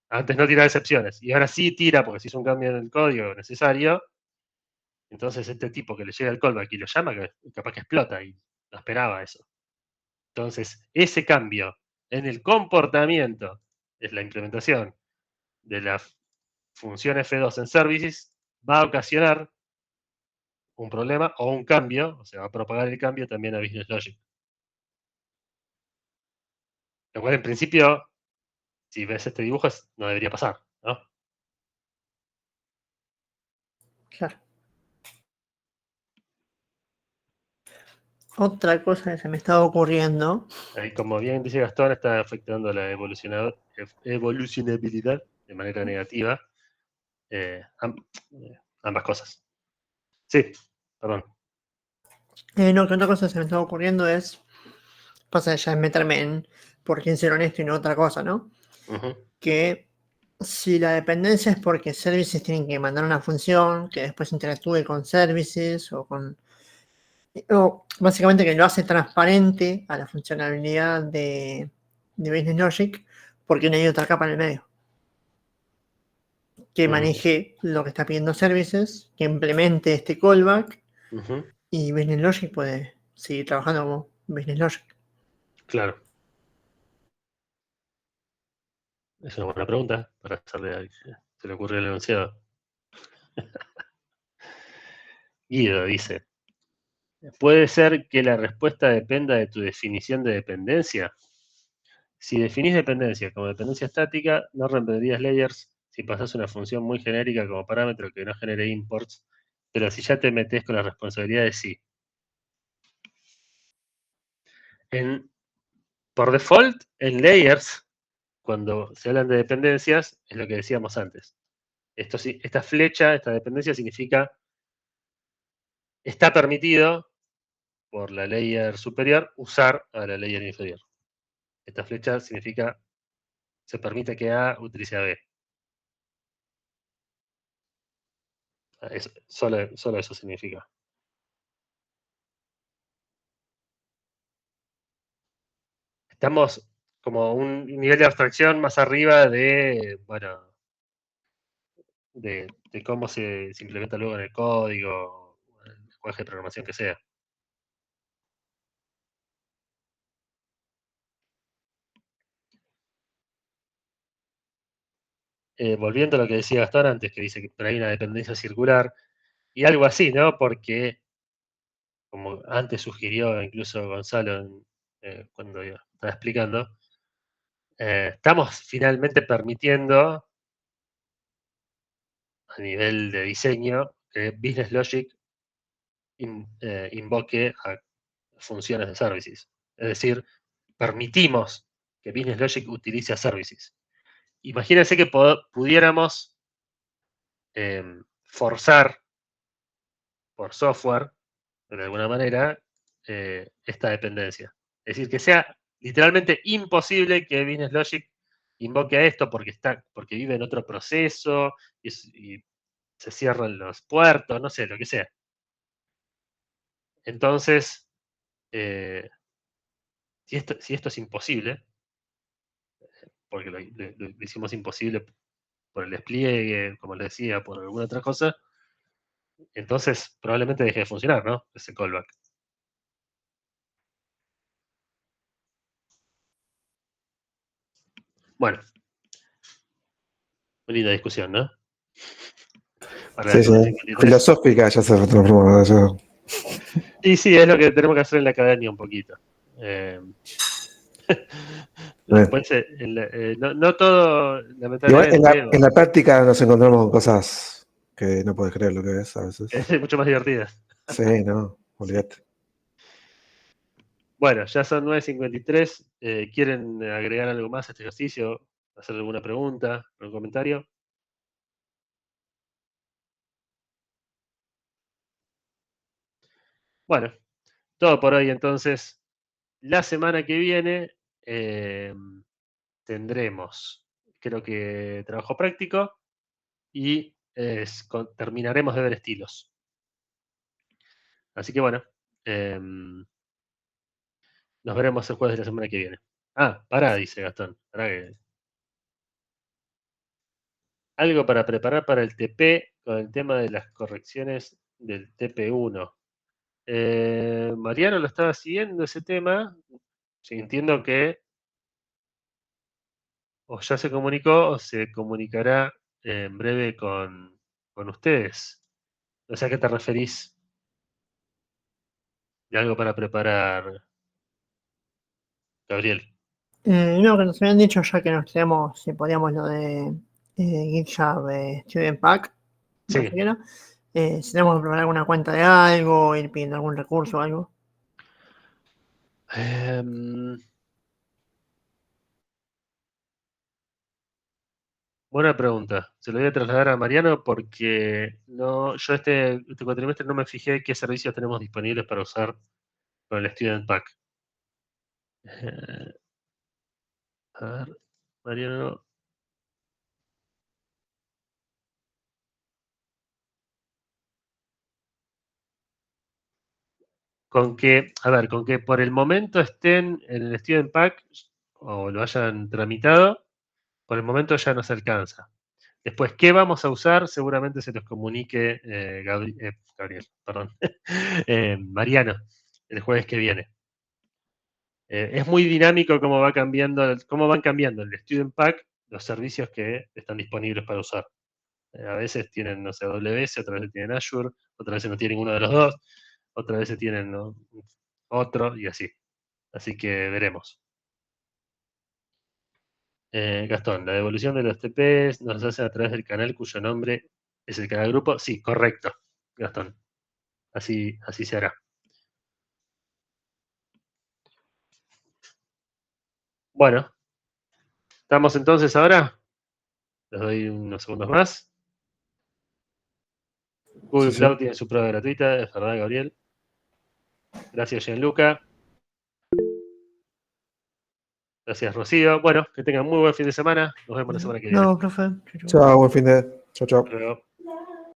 Antes no tiraba excepciones y ahora sí tira porque se hizo un cambio en el código necesario. Entonces este tipo que le llega el callback y lo llama, capaz que explota y no esperaba eso. Entonces ese cambio en el comportamiento es la implementación de la función F2 en services va a ocasionar un problema o un cambio, o sea, va a propagar el cambio también a Business Logic. Lo cual en principio, si ves este dibujo, no debería pasar, ¿no? Claro. Otra cosa que se me estaba ocurriendo. Ahí, como bien dice Gastón, está afectando la evolucionabilidad de manera negativa. Ambas cosas. Sí, perdón. No, que otra cosa que se me estaba ocurriendo es. Pasa ya es meterme en por qué ser honesto y no otra cosa, ¿no? Ujú. Que si la dependencia es porque services tienen que mandar una función que después interactúe con services o básicamente que lo hace transparente a la funcionalidad de Business Logic porque no hay otra capa en el medio que maneje lo que está pidiendo services, que implemente este callback Ujú. y Business Logic puede seguir trabajando como Business Logic. Claro. Es una buena pregunta para hacerle a se le ocurrió el enunciado. Guido dice, ¿puede ser que la respuesta dependa de tu definición de dependencia? Si definís dependencia como dependencia estática, no reemplazarías layers si pasas una función muy genérica como parámetro que no genere imports, pero si ya te metes con las responsabilidades, sí. Por default, en layers, cuando se hablan de dependencias, es lo que decíamos antes. Esta flecha, esta dependencia significa está permitido por la layer superior usar a la layer inferior. Esta flecha significa se permite que A utilice a B. Solo eso significa. Estamos como un nivel de abstracción más arriba de, bueno, de cómo se implementa luego en el código, el lenguaje de programación que sea. Volviendo a lo que decía Gastón antes, que dice que por ahí hay una dependencia circular, y algo así, ¿no? Porque, como antes sugirió incluso Gonzalo cuando estaba explicando, estamos finalmente permitiendo, a nivel de diseño, que Business Logic invoque a funciones de services. Es decir, permitimos que Business Logic utilice a services. Imagínense que pudiéramos forzar por software, de alguna manera, esta dependencia. Es decir, que sea literalmente imposible que Business Logic invoque a esto porque vive en otro proceso y se cierran los puertos, no sé, lo que sea. Entonces, si esto es imposible, porque lo hicimos imposible por el despliegue, como les decía, por alguna otra cosa, entonces probablemente deje de funcionar, ¿no? Ese callback. Bueno, muy linda discusión, ¿no? Para Sí, el sí. 53. Filosófica ya se transformó. Y sí, es lo que tenemos que hacer en la academia un poquito. Después, no todo, Igual lamentablemente, en la práctica nos encontramos con cosas que no podés creer lo que es a veces. es mucho más divertida. Sí, no, olvídate. Bueno, ya son 9:53. ¿Quieren agregar algo más a este ejercicio? ¿Hacer alguna pregunta? ¿Algún comentario? Bueno, todo por hoy entonces. La semana que viene tendremos, creo que trabajo práctico y terminaremos de ver estilos. Así que bueno, nos veremos el jueves de la semana que viene. Ah, pará, dice Gastón. Pará que... Algo para preparar para el TP con el tema de las correcciones del TP1. Mariano lo estaba siguiendo ese tema. Sí, entiendo que o ya se comunicó o se comunicará en breve con ustedes. No sé a qué te referís. De algo para preparar, Gabriel. No, que nos habían dicho ya que nos tenemos, si podíamos lo de GitHub Student Pack, Sí. no sé qué era. Si tenemos que preparar alguna cuenta de algo, ir pidiendo algún recurso o algo. Buena pregunta. Se lo voy a trasladar a Mariano porque no, yo este cuatrimestre no me fijé qué servicios tenemos disponibles para usar con el Student Pack. A ver, Mariano. Con que por el momento estén en el Student Pack o lo hayan tramitado, por el momento ya nos alcanza. Después, ¿qué vamos a usar? Seguramente se los comunique Gabriel, perdón, Mariano, el jueves que viene. Es muy dinámico cómo van cambiando el Student Pack los servicios que están disponibles para usar. A veces tienen, no sé, AWS, otras veces tienen Azure, otras veces no tienen ninguno de los dos, otras veces tienen, ¿no?, otro y así. Así que veremos. Gastón, la devolución de los TPs nos hace a través del canal cuyo nombre es el canal grupo. Sí, correcto, Gastón. Así se hará. Bueno, ¿estamos entonces ahora? Les doy unos segundos más. Google Sí, sí. Cloud tiene su prueba gratuita, es verdad, Gabriel. Gracias, Gianluca. Gracias, Rocío. Bueno, que tengan muy buen fin de semana. Nos vemos la semana que viene. No, profe. Chao, buen fin de. Chao, chao. Hasta luego.